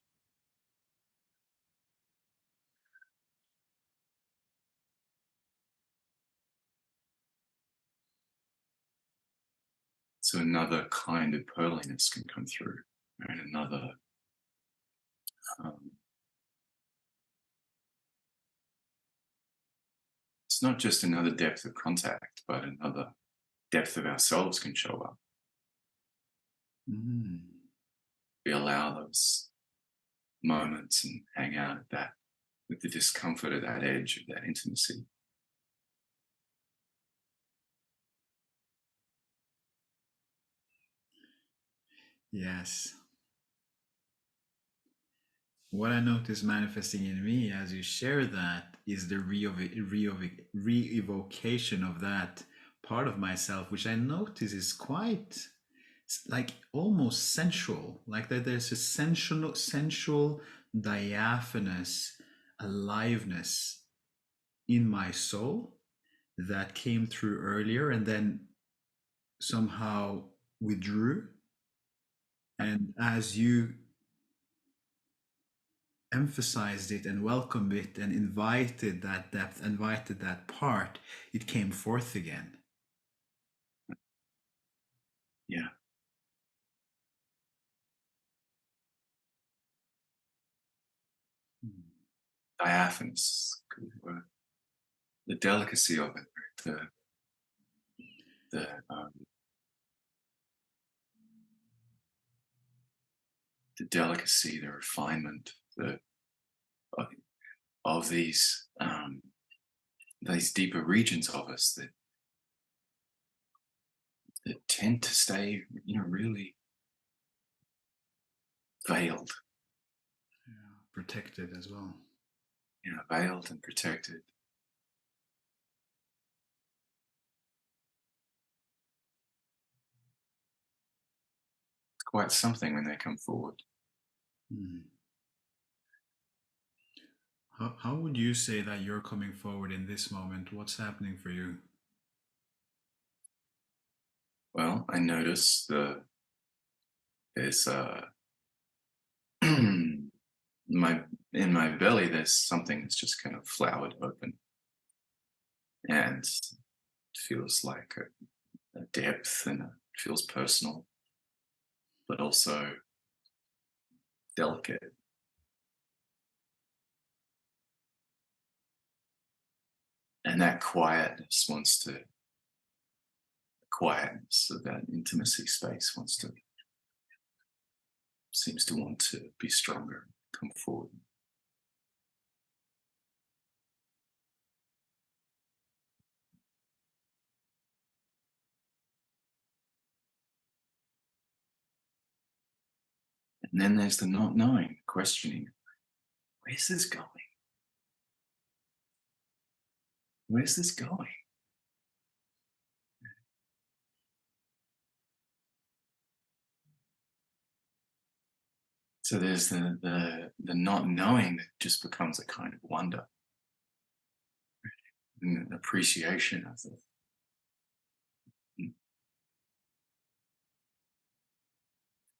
So another kind of pearliness can come through, and another um, it's not just another depth of contact, but another depth of ourselves can show up. Mm. We allow those moments and hang out at that with the discomfort of that edge of that intimacy. Yes. What I notice manifesting in me as you share that is the re-evocation of that part of myself, which I notice is quite like almost sensual, like that there's a sensual diaphanous aliveness in my soul that came through earlier and then somehow withdrew. And as you emphasized it and welcomed it and invited that depth, invited that part, it came forth again. Yeah, diaphanous, good word. The delicacy of it, the the delicacy, the refinement, the of, of these deeper regions of us that tend to stay, really veiled, Yeah, protected as well. veiled and protected. It's quite something when they come forward. Hmm. How would you say that you're coming forward in this moment? What's happening for you? Well, I notice there's my in my belly there's something that's just kind of flowered open and feels like a depth and it feels personal, but also delicate. And that quietness of that intimacy space wants to seems to want to be stronger, come forward. And then there's the not knowing, questioning, where's this going? Where's this going? So there's the not knowing that just becomes a kind of wonder and an appreciation of the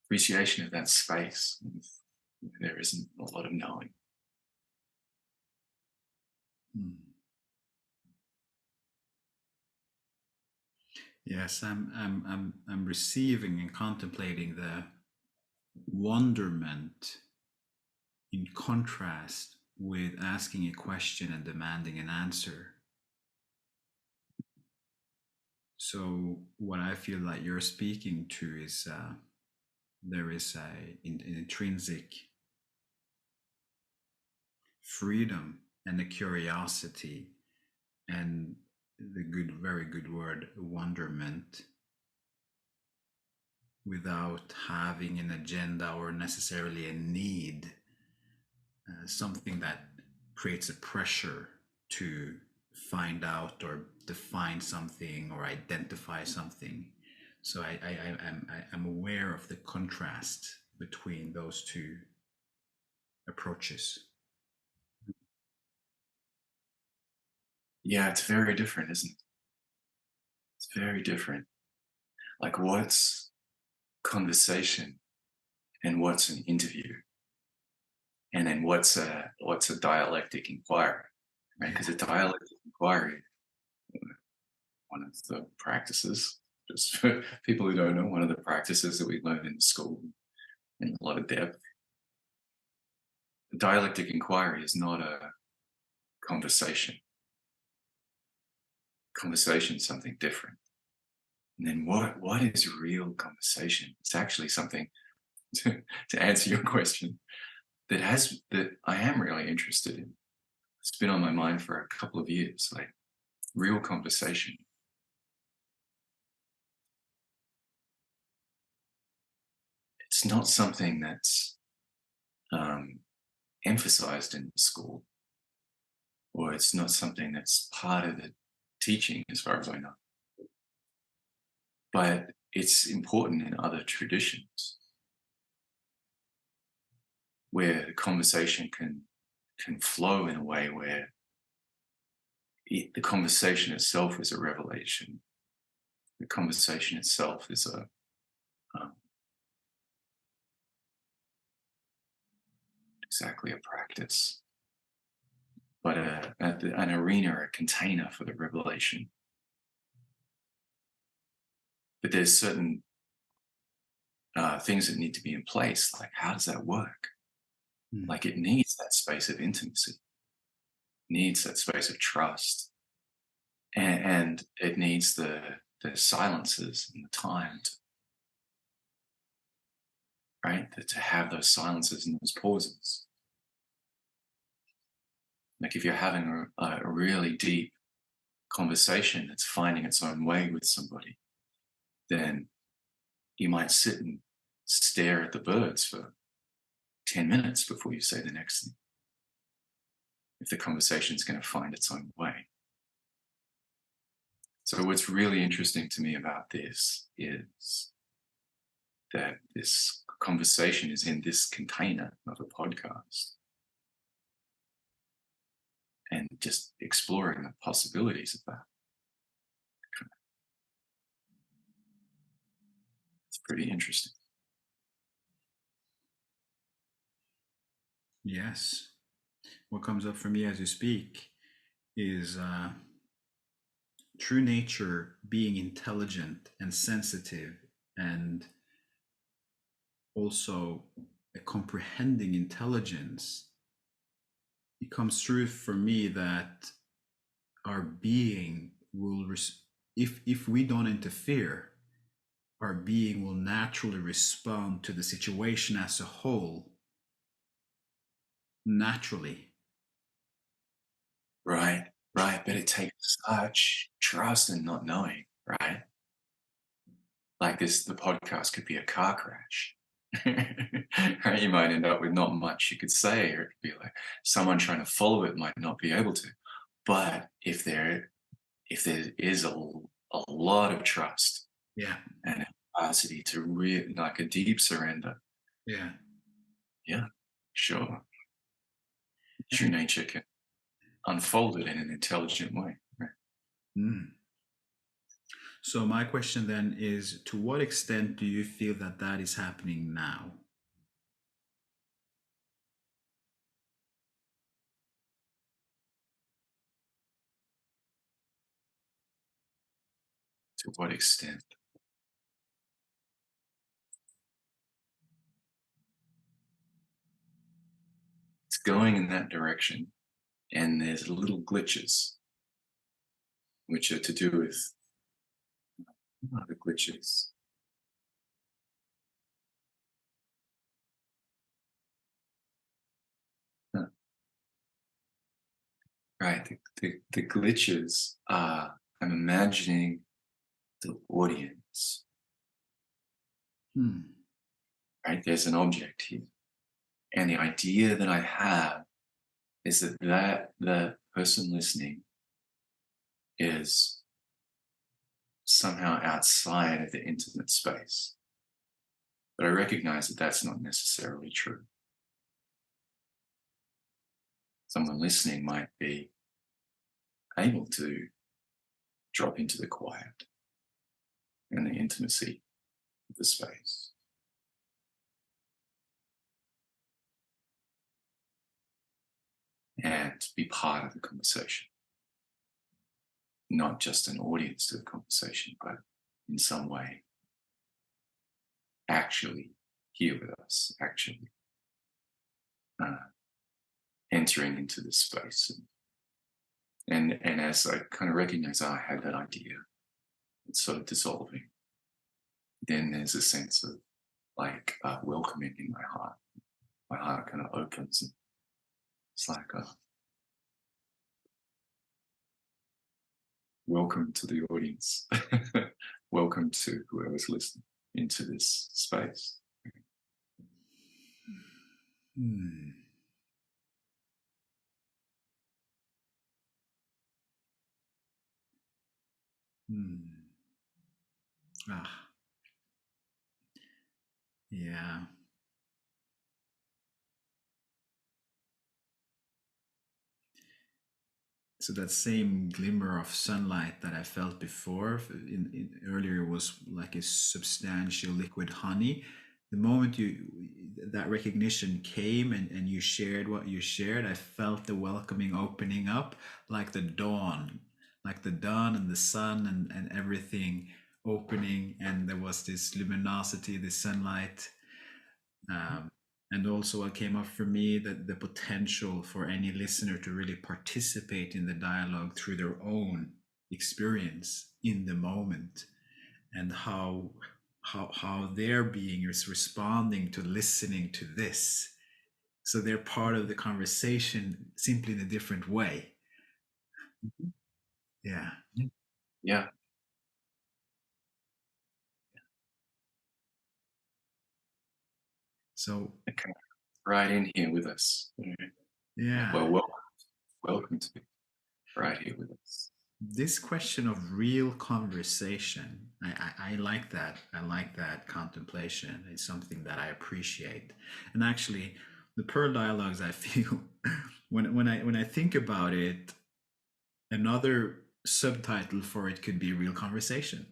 appreciation of that space. There isn't a lot of knowing. Yes, I'm receiving and contemplating the wonderment in contrast with asking a question and demanding an answer. So what I feel like you're speaking to is there is an intrinsic freedom and a curiosity and the very good word wonderment without having an agenda or necessarily a need, something that creates a pressure to find out or define something or identify something. So I'm aware of the contrast between those two approaches. Yeah, it's very different, isn't it? It's very different. Like, what's conversation and what's an interview? And then what's a dialectic inquiry, right? Because a dialectic inquiry, one of the practices, just for people who don't know, one of the practices that we learn in school in a lot of depth, the dialectic inquiry is not a conversation. Conversation is something different. And then what is real conversation? It's actually something, to answer your question, that I am really interested in. It's been on my mind for a couple of years, like real conversation. It's not something that's emphasized in school, or it's not something that's part of the teaching, as far as I know. But it's important in other traditions where the conversation can flow in a way where the conversation itself is a revelation. The conversation itself is exactly a practice, but an arena, a container for the revelation. But there's certain things that need to be in place. Like, how does that work? Like, it needs that space of intimacy, needs that space of trust, and it needs the silences and the time to have those silences and those pauses. Like, if you're having a really deep conversation that's finding its own way with somebody, then you might sit and stare at the birds for 10 minutes before you say the next thing, if the conversation is going to find its own way. So what's really interesting to me about this is that this conversation is in this container of a podcast, and just exploring the possibilities of that. It's pretty interesting. Yes. What comes up for me as you speak is true nature being intelligent and sensitive, and also a comprehending intelligence. It comes through for me that our being will if we don't interfere, our being will naturally respond to the situation as a whole naturally. Right, right. But it takes such trust and not knowing, right? Like this, the podcast could be a car crash. Right? You might end up with not much you could say, or it could be like someone trying to follow it might not be able to. But if there is a lot of trust, Yeah. and capacity to like a deep surrender, Yeah. yeah, sure, true nature can unfold it in an intelligent way. Right? Mm. So my question then is, to what extent do you feel that that is happening now? To what extent? It's going in that direction, and there's little glitches, which are to do with the glitches. Huh. Right, the glitches are, I'm imagining the audience. Hmm. Right, there's an object here, and the idea that I have is that the person listening is somehow outside of the intimate space. But I recognize that that's not necessarily true. Someone listening might be able to drop into the quiet and the intimacy of the space. And be part of the conversation. Not just an audience to the conversation, but in some way actually here with us, actually entering into this space. And as I kind of recognize, I had that idea, it's sort of dissolving. Then there's a sense of like welcoming in my heart. My heart kind of opens, and it's like welcome to the audience. Welcome to whoever's listening into this space. Hmm. Hmm. Ah. Yeah. So that same glimmer of sunlight that I felt before earlier was like a substantial liquid honey. The moment that recognition came and you shared what you shared, I felt the welcoming opening up like the dawn and the sun and everything opening, and there was this luminosity, this sunlight. Um, and also, what came up for me, that the potential for any listener to really participate in the dialogue through their own experience in the moment, and how their being is responding to listening to this. So they're part of the conversation, simply in a different way. Mhm. Yeah. Yeah. So Okay. Right in here with us. yeah, Well, welcome to be right here with us. this question of real conversation, I like that. I like that contemplation. It's something that I appreciate. And actually, the Pearl Dialogues, I feel, when I think about it, another subtitle for it could be real conversation.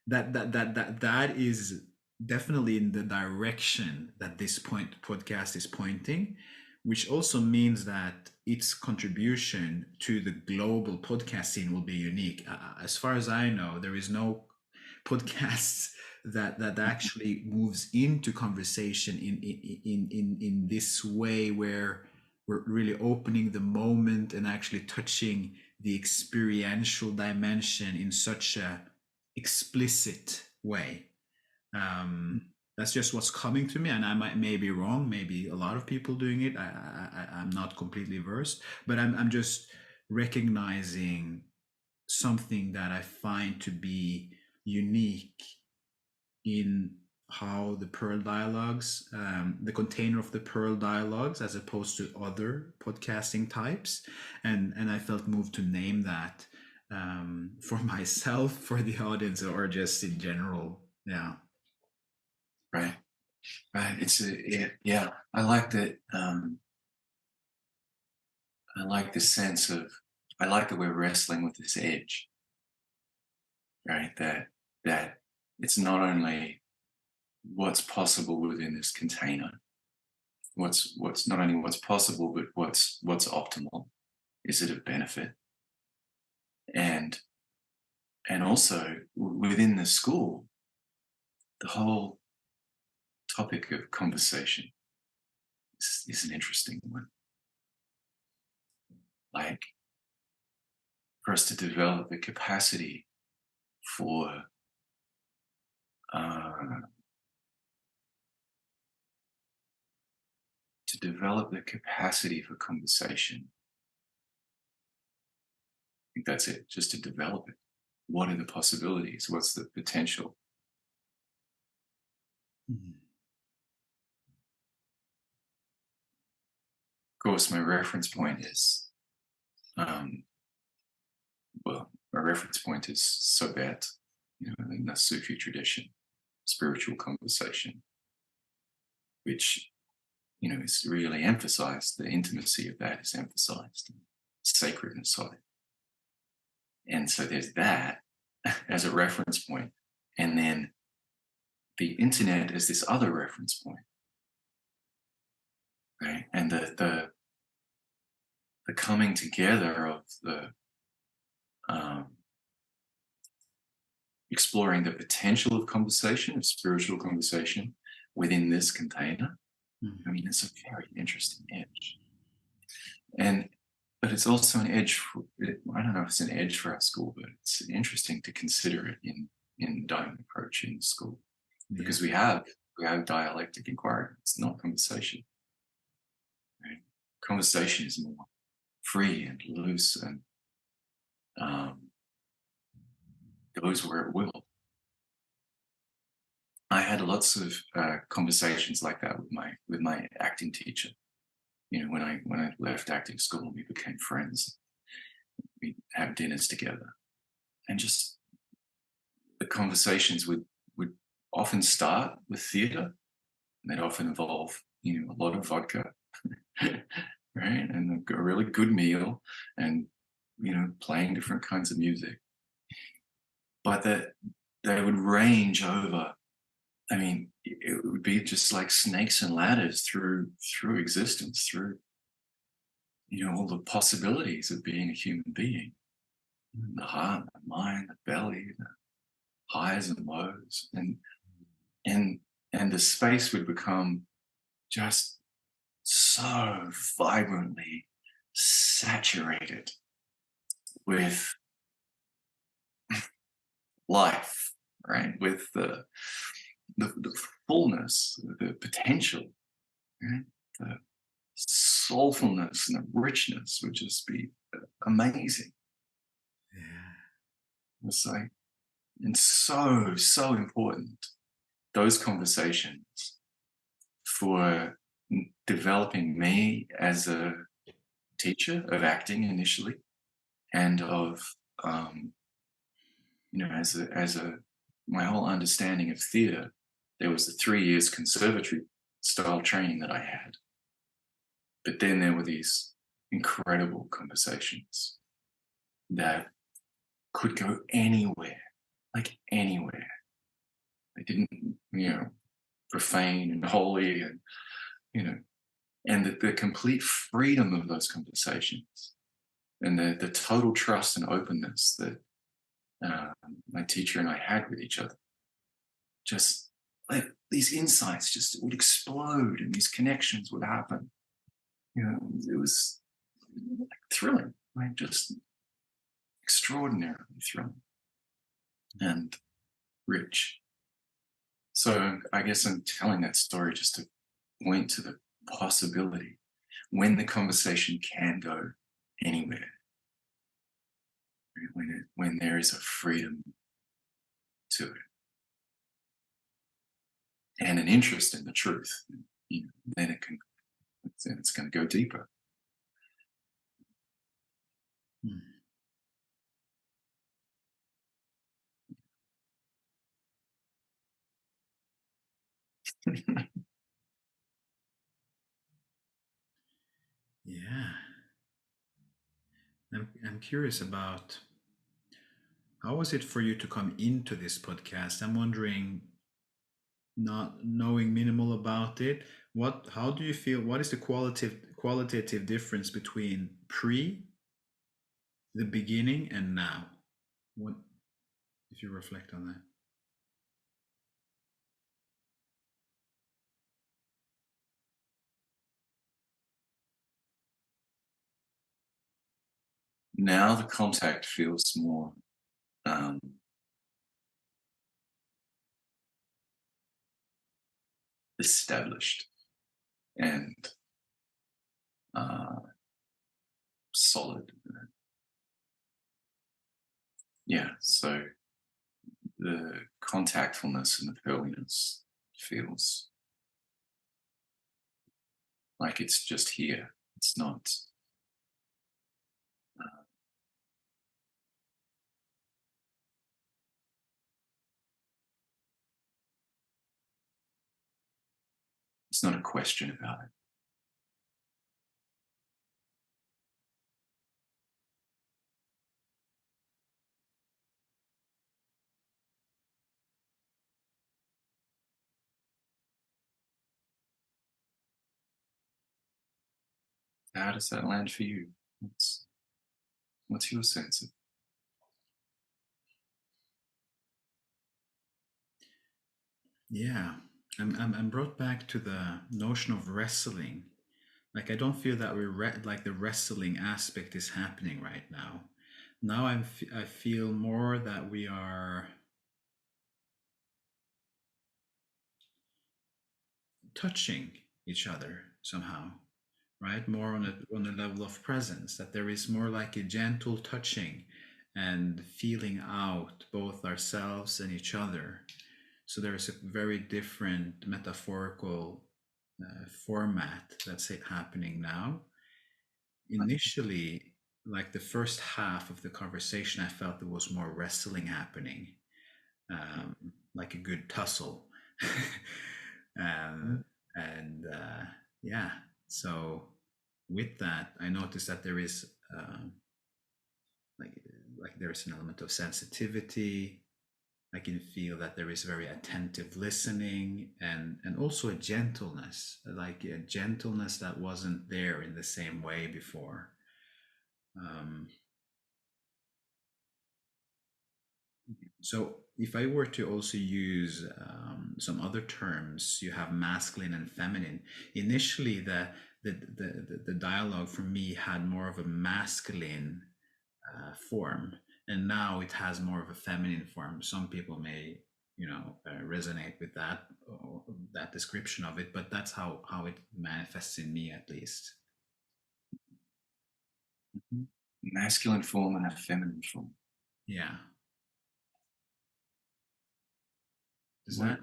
That is definitely in the direction that this podcast is pointing, which also means that its contribution to the global podcast scene will be unique. As far as I know, there is no podcasts that actually moves into conversation in this way, where we're really opening the moment and actually touching the experiential dimension in such a explicit way. That's just what's coming to me, and I may be wrong. Maybe a lot of people doing it. I'm not completely versed, but I'm just recognizing something that I find to be unique in how the Pearl dialogues, the container of the Pearl dialogues, as opposed to other podcasting types, and I felt moved to name that for myself, for the audience, or just in general. Yeah. Right. Right. Yeah. I like that. I like the sense of, I like that we're wrestling with this edge, right? That it's not only what's possible within this container, what's not only what's possible, but what's optimal. Is it of benefit? And also within the school, the whole topic of conversation is an interesting one. Like, for us to develop the capacity for conversation. I think that's it, just to develop it. What are the possibilities? What's the potential? Mhm. Of course, my reference point is, Soviet, in the Sufi tradition, spiritual conversation, which, is really emphasized. The intimacy of that is emphasized, sacredness of it. And so there's that as a reference point. And then the internet as this other reference point, right? And the coming together of the exploring the potential of conversation, of spiritual conversation within this container. Mhm. I mean, it's a very interesting edge. But it's also an edge I don't know if it's an edge for our school, but it's interesting to consider it in diamond approach in school, because we have dialectic inquiry. It's not conversation. Right? Conversation is more free and loose and goes where it will. I had lots of conversations like that with my acting teacher. When I left acting school and we became friends, we'd have dinners together, and just the conversations would often start with theatre, and they'd often involve a lot of vodka, right, and a really good meal, and playing different kinds of music, but that they would range over. I mean, it would be just like snakes and ladders through existence, through all the possibilities of being a human being, the heart, the mind, the belly, the highs and lows, and the space would become just so vibrantly saturated with life, right? With the fullness, the potential, right? The soulfulness and the richness would just be amazing. Yeah. It's like, and so important, those conversations, for developing me as a teacher of acting initially, and of as a my whole understanding of theatre. There was the 3 years conservatory style training that I had, but then there were these incredible conversations that could go anywhere, like anywhere. They didn't, profane and holy, and and the complete freedom of those conversations, and the total trust and openness that my teacher and I had with each other. Just like these insights just would explode, and these connections would happen. It was like thrilling, like just extraordinarily thrilling and rich. So I guess I'm telling that story just to point to the possibility when the conversation can go anywhere, when there is a freedom to it and an interest in the truth, then it's going to go deeper. Yeah. I'm curious about how was it for you to come into this podcast? I'm wondering, not knowing minimal about it, how do you feel? What is the qualitative difference between pre the beginning and now? What if you reflect on that? Now the contact feels more established and solid. Yeah, so the contactfulness and the pearliness feels like it's just here. It's not. It's not a question about it. How does that land for you? What's your sense of? Yeah, I'm brought back to the notion of wrestling. Like I don't feel that like the wrestling aspect is happening right now. Now I feel more that we are touching each other somehow, right? More on a level of presence. That there is more like a gentle touching and feeling out both ourselves and each other. So there is a very different metaphorical format that's happening now. Initially, like the first half of the conversation, I felt there was more wrestling happening, like a good tussle. um, and yeah, so with that, I noticed that there is like like there is an element of sensitivity. I can feel that there is very attentive listening and also a gentleness, like a gentleness that wasn't there in the same way before. Um, so if I were to also use some other terms, you have masculine and feminine. Initially, the dialogue for me had more of a masculine form, and now it has more of a feminine form. Some people may, resonate with that or that description of it, but that's how it manifests in me, at least. Masculine form and a feminine form. Yeah. Is What? that?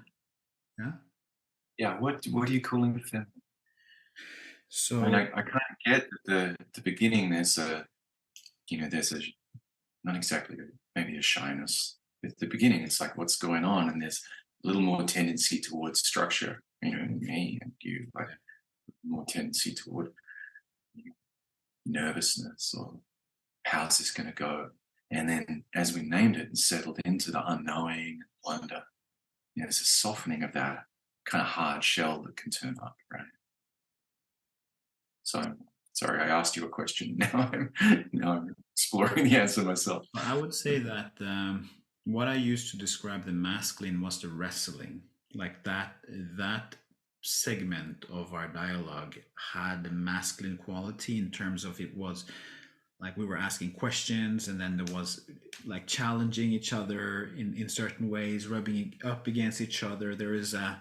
Yeah. Yeah. What are you calling the feminine? So I kind of get that the beginning. There's a not exactly maybe a shyness. At the beginning, it's like what's going on, and there's a little more tendency towards structure. Me and you, like more tendency toward nervousness or how's this going to go. And then as we named it and settled into the unknowing wonder, there's a softening of that kind of hard shell that can turn up, right? So sorry, I asked you a question. Now I'm exploring the answer myself. I would say that what I used to describe the masculine was the wrestling, like that segment of our dialogue had a masculine quality in terms of it was like we were asking questions, and then there was like challenging each other in certain ways, rubbing up against each other. There is a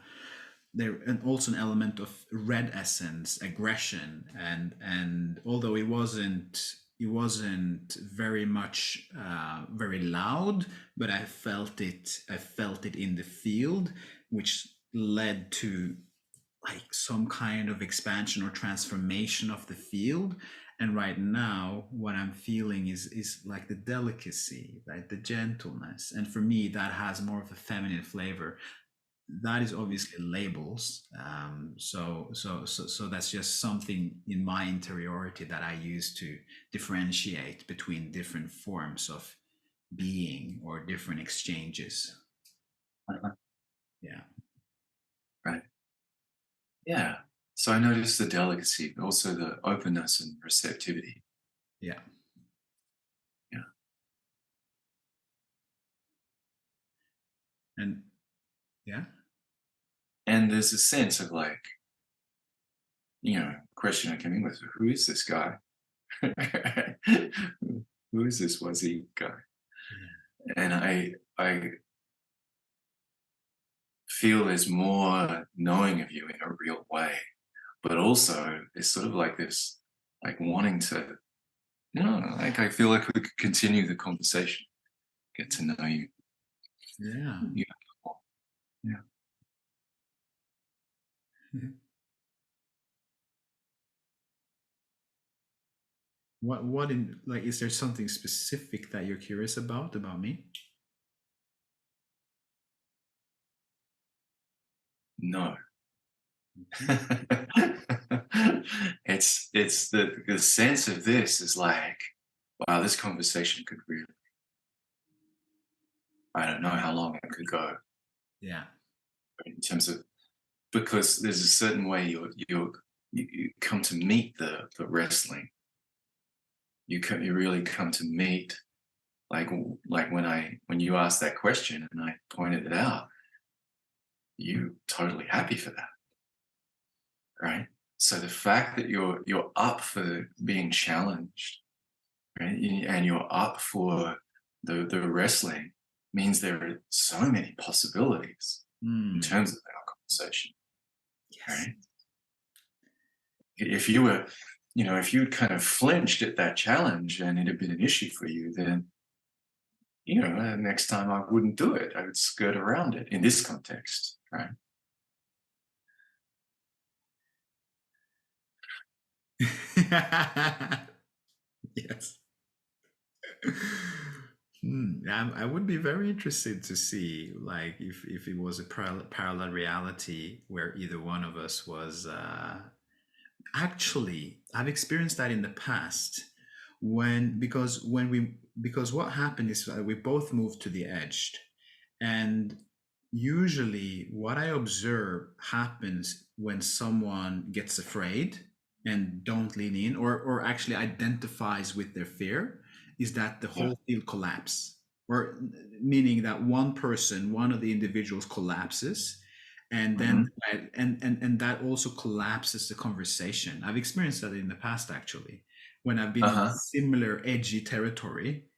there and also an element of red essence, aggression, and although it wasn't very much very loud, but I felt it in the field, which led to like some kind of expansion or transformation of the field. And right now what I'm feeling is like the delicacy, like the gentleness, and for me that has more of a feminine flavor. That is obviously labels. So that's just something in my interiority that I use to differentiate between different forms of being or different exchanges. Uh-huh. Yeah. Right. Yeah. So I noticed the delicacy, but also the openness and receptivity. Yeah. Yeah. And yeah. And there's a sense of like, question I came in with, who is this guy? Who is this Wazee guy? And I feel there's more knowing of you in a real way, but also it's sort of like this, like wanting to, like I feel like we could continue the conversation, get to know you. Yeah. Yeah. Yeah. Yeah. What in like is there something specific that you're curious about me? No. Okay. It's the sense of this is like, wow, this conversation could really, I don't know how long it could go Yeah. in terms of, because there's a certain way you come to meet the wrestling. You really come to meet, like when you asked that question and I pointed it out, you totally happy for that, right? So the fact that you're up for being challenged, right, and you're up for the wrestling means there are so many possibilities in Mm. terms of our conversation, Yes. right? If you were, if you kind of flinched at that challenge and it had been an issue for you, then next time I wouldn't do it. I would skirt around it in this context, right? Yes. I would be very interested to see, like, if it was a parallel reality where either one of us was. Actually, I've experienced that in the past because what happened is we both moved to the edge, and usually what I observe happens when someone gets afraid and don't lean in, or actually identifies with their fear, is that the Yeah. whole field collapse, or meaning that one of the individuals collapses, and then Hmm. and that also collapses the conversation. I've experienced that in the past, actually, when I've been in Uh-huh. similar edgy territory,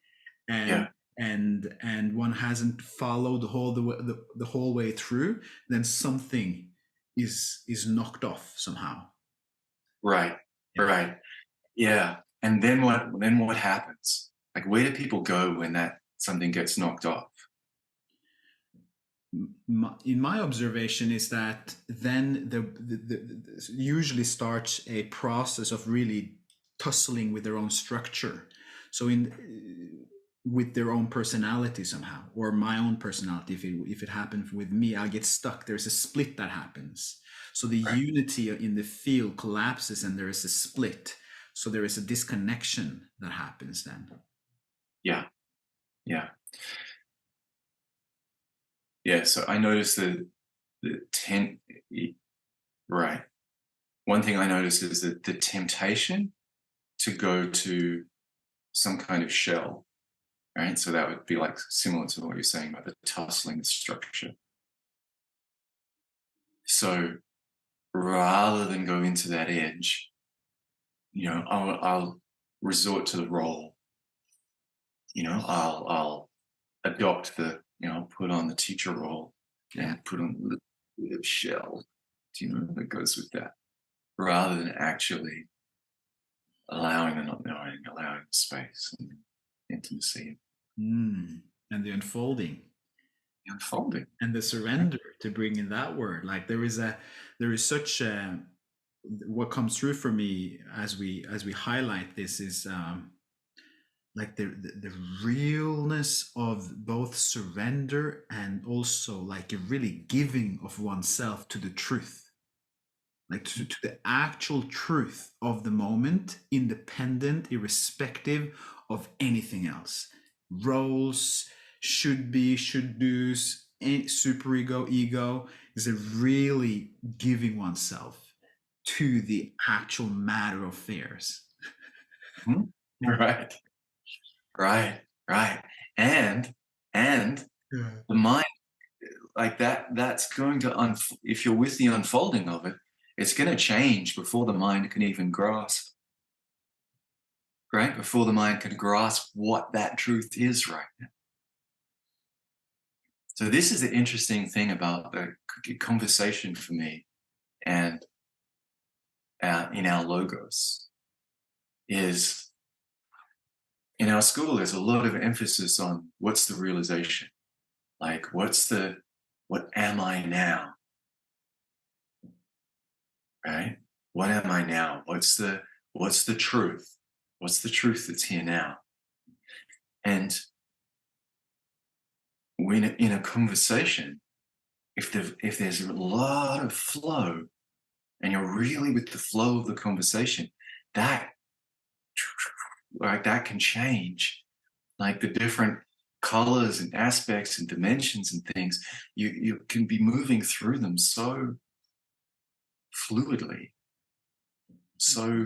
and Yeah. and one hasn't followed the whole way through, then something is knocked off somehow. Right. Yeah. Right. Yeah. And then what happens? Like, where do people go when that something gets knocked off? In my observation is that then the usually starts a process of really tussling with their own structure, so in with their own personality somehow, or my own personality. If it happens with me, I'll get stuck. There's a split that happens, so the Right. unity in the field collapses and there is a split, so there is a disconnection that happens then. Yeah. Yeah. Yeah. So I noticed the ten right. One thing I noticed is that the temptation to go to some kind of shell, right? So that would be like similar to what you're saying about the tussling structure. So rather than go into that edge, I'll resort to the role. I'll adopt the, put on the teacher role Yeah. and put on the bit of shell, that goes with that, rather than actually allowing the not knowing, allowing space and intimacy, And the unfolding unfolding. and the surrender, to bring in that word. Like there is such a, what comes through for me as we highlight this is like the realness of both surrender and also like a really giving of oneself to the truth, like to the actual truth of the moment, independent, irrespective of anything else. Roles, should be, should do's, ego is a really giving oneself to the actual matter of affairs. Right, right. And the mind, like that's going to, if you're with the unfolding of it, it's going to change before the mind can even grasp, right? Before the mind can grasp what that truth is right now. So this is the interesting thing about the conversation for me, and in our logos, is in our school, there's a lot of emphasis on what's the realization, like what am I now, right? What am I now? What's the truth? What's the truth that's here now? And when in a conversation, if there's a lot of flow, and you're really with the flow of the conversation, that can change, like the different colors and aspects and dimensions and things. You can be moving through them so fluidly, so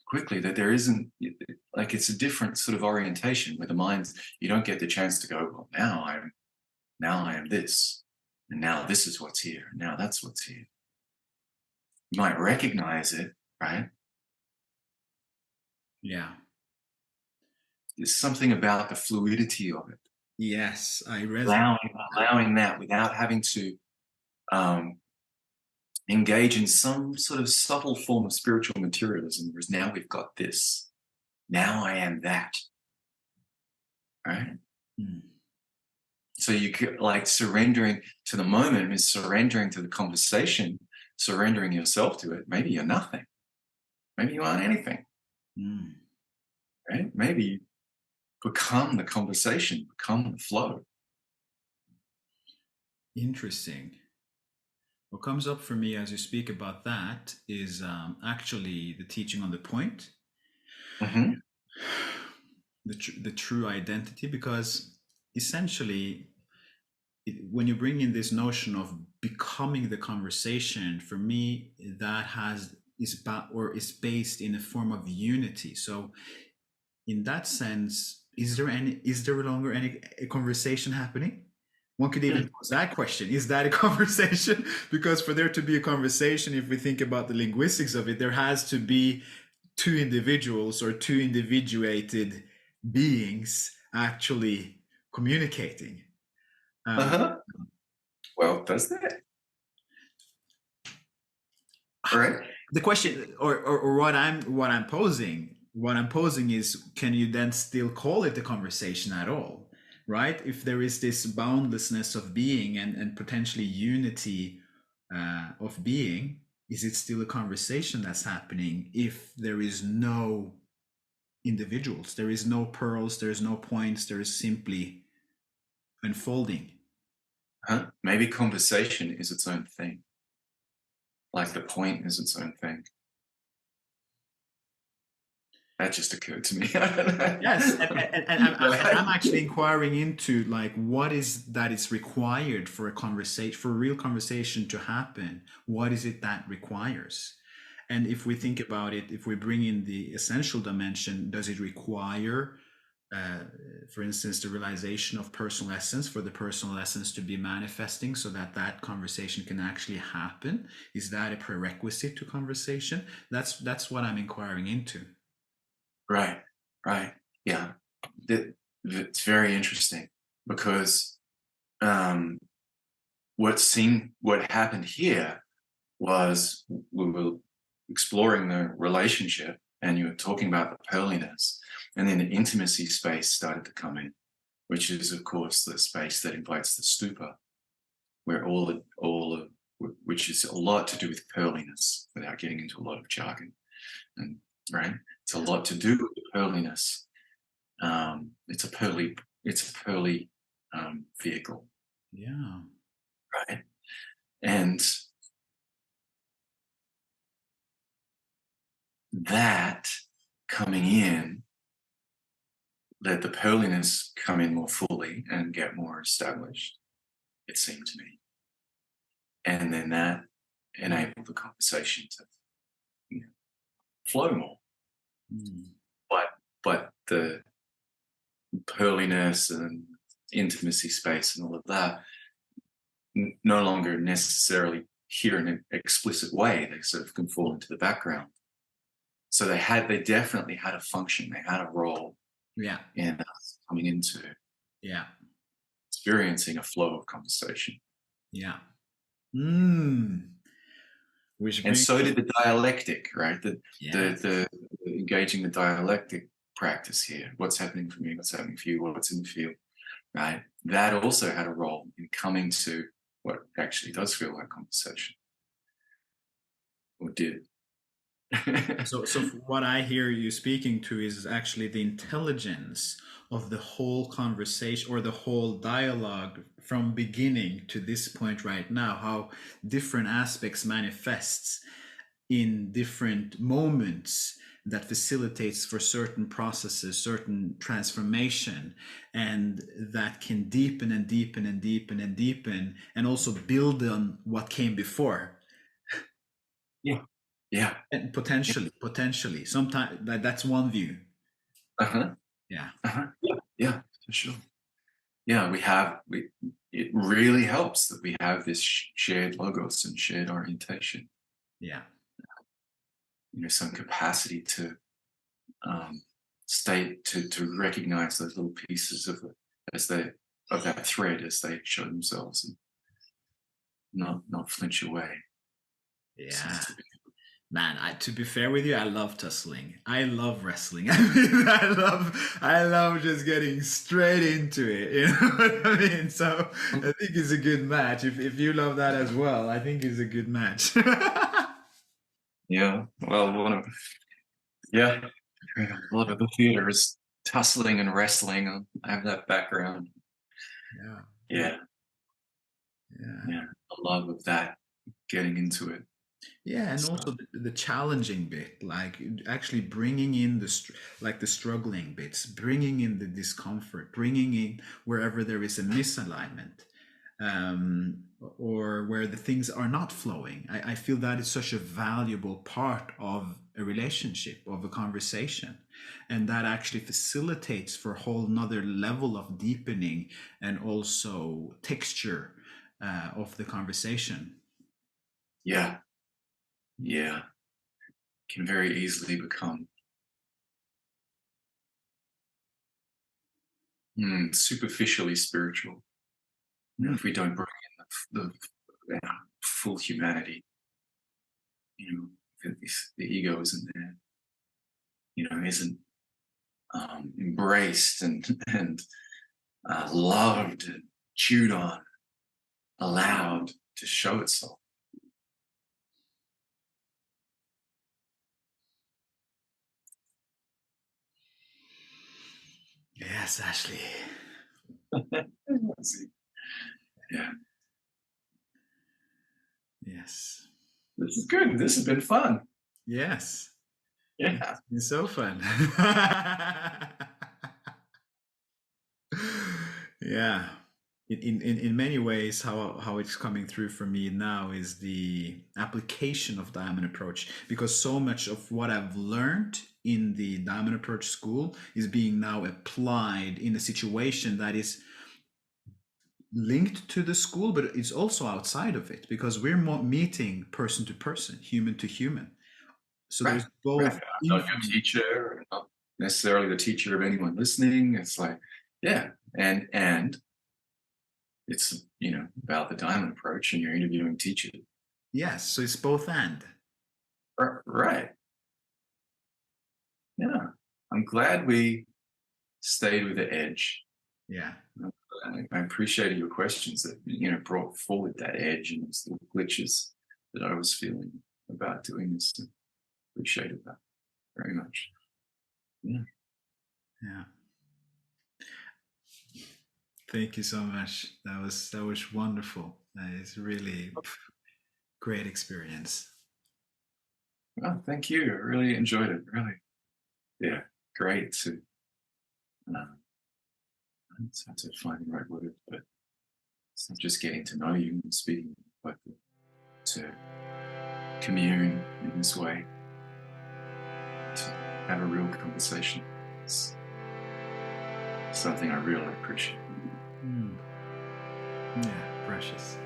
quickly, that there isn't, like, it's a different sort of orientation where the mind, you don't get the chance to go, well, now I am this, and now this is what's here, and now that's what's here. You might recognize it, right? Yeah. There's something about the fluidity of it. Yes, I resonate. Allowing that without having to engage in some sort of subtle form of spiritual materialism, whereas now we've got this. Now I am that. Right? So you could, like, surrendering to the moment is surrendering to the conversation, surrendering yourself to it. Maybe you're nothing. Maybe you aren't anything. Right? Maybe you become the conversation, become the flow. Interesting. What comes up for me as you speak about that is actually the teaching on the point, the true identity, because essentially, when you bring in this notion of becoming the conversation, for me, that is based in a form of unity. So, in that sense, is there longer any conversation happening? One could even pose that question: is that a conversation? Because for there to be a conversation, if we think about the linguistics of it, there has to be two individuals or two individuated beings actually communicating. Well, does that? Right. The question, or what I'm posing is, can you then still call it a conversation at all? Right? If there is this boundlessness of being and potentially unity of being, is it still a conversation that's happening if there is no individuals, there is no pearls, there's no points, there is simply unfolding? Maybe conversation is its own thing, like the point is its own thing. That just occurred to me. Yes, and I'm actually inquiring into, like, what is that is required for a conversation, for a real conversation to happen. What is it that requires? And if we think about it, if we bring in the essential dimension, does it require, for instance, the realization of personal essence, for the personal essence to be manifesting so that that conversation can actually happen? Is that a prerequisite to conversation? That's what I'm inquiring into. Right. Right. Yeah. It's very interesting because um, what happened here was we were exploring the relationship, and you were talking about the pearliness, and then the intimacy space started to come in, which is of course the space that invites the stupa, where which is a lot to do with pearliness, without getting into a lot of jargon, and right, it's a lot to do with the pearliness. It's a pearly vehicle, Yeah. right? And that coming in let the pearliness come in more fully and get more established, it seemed to me. And then that enabled the conversation to, you know, flow more. Mm. But the pearliness and intimacy space and all of that no longer necessarily here in an explicit way. They sort of can fall into the background. So they definitely had a function. They had a role Yeah. in coming into Yeah. experiencing a flow of conversation. Yeah. Mm. Which And brings, so did the dialectic, right? yes. The engaging the dialectic practice here. What's happening for me? What's happening for you? What's in the field, right? That also had a role in coming to what actually does feel like conversation, or did. So what I hear you speaking to is actually the intelligence of the whole conversation or the whole dialogue from beginning to this point right now, how different aspects manifests in different moments that facilitates for certain processes, certain transformation, and that can deepen and deepen and deepen and deepen, and also build on what came before. Yeah, yeah, And yeah. potentially, sometimes that's one view. Uh-huh. Yeah, Yeah, yeah, for sure. Yeah, it really helps that we have this shared logos and shared orientation, yeah, some capacity to stay to recognize those little pieces as they of that thread as they show themselves, and not flinch away. yeah. Seems to be. Man, to be fair with you, I love tussling. I love wrestling. I mean, I love just getting straight into it. You know what I mean? So I think it's a good match. If you love that as well, I think it's a good match. Yeah, well, yeah, a lot of the theater is tussling and wrestling. I have that background. Yeah, Yeah, yeah. yeah, a love of that, getting into it. Yeah, and So also the challenging bit, like actually bringing in like the struggling bits, bringing in the discomfort, bringing in wherever there is a misalignment, or where the things are not flowing. I feel that is such a valuable part of a relationship, of a conversation, and that actually facilitates for a whole nother level of deepening and also texture of the conversation. yeah, yeah, can very easily become superficially spiritual. Mm. If we don't bring in full humanity, the ego isn't there, isn't embraced and loved and chewed on, allowed to show itself. Yes, Ashley. Yeah, Yes. this is good. This has been fun. Yes. Yeah, It's so fun. Yeah. In many ways, how it's coming through for me now is the application of diamond approach, because so much of what I've learned in the diamond approach school is being now applied in a situation that is linked to the school, but it's also outside of it, because we're meeting person to person, human to human. So right, there's right. both I'm not your teacher. necessarily the teacher of anyone listening. It's like, yeah, and it's about the diamond approach, and you're interviewing teachers. Yes, so it's both and. Right. Yeah. I'm glad we stayed with the edge. Yeah. I appreciated your questions that brought forward that edge and those little glitches that I was feeling about doing this. Appreciated that very much. Yeah. Yeah. Thank you so much. That was wonderful. It's really great experience. Well, thank you. I really enjoyed it. Really. Yeah. Great to it's hard to find the right word, but it's not just getting to know you and speaking, but to commune in this way, to have a real conversation. It's something I really appreciate. Mm. Yeah, precious.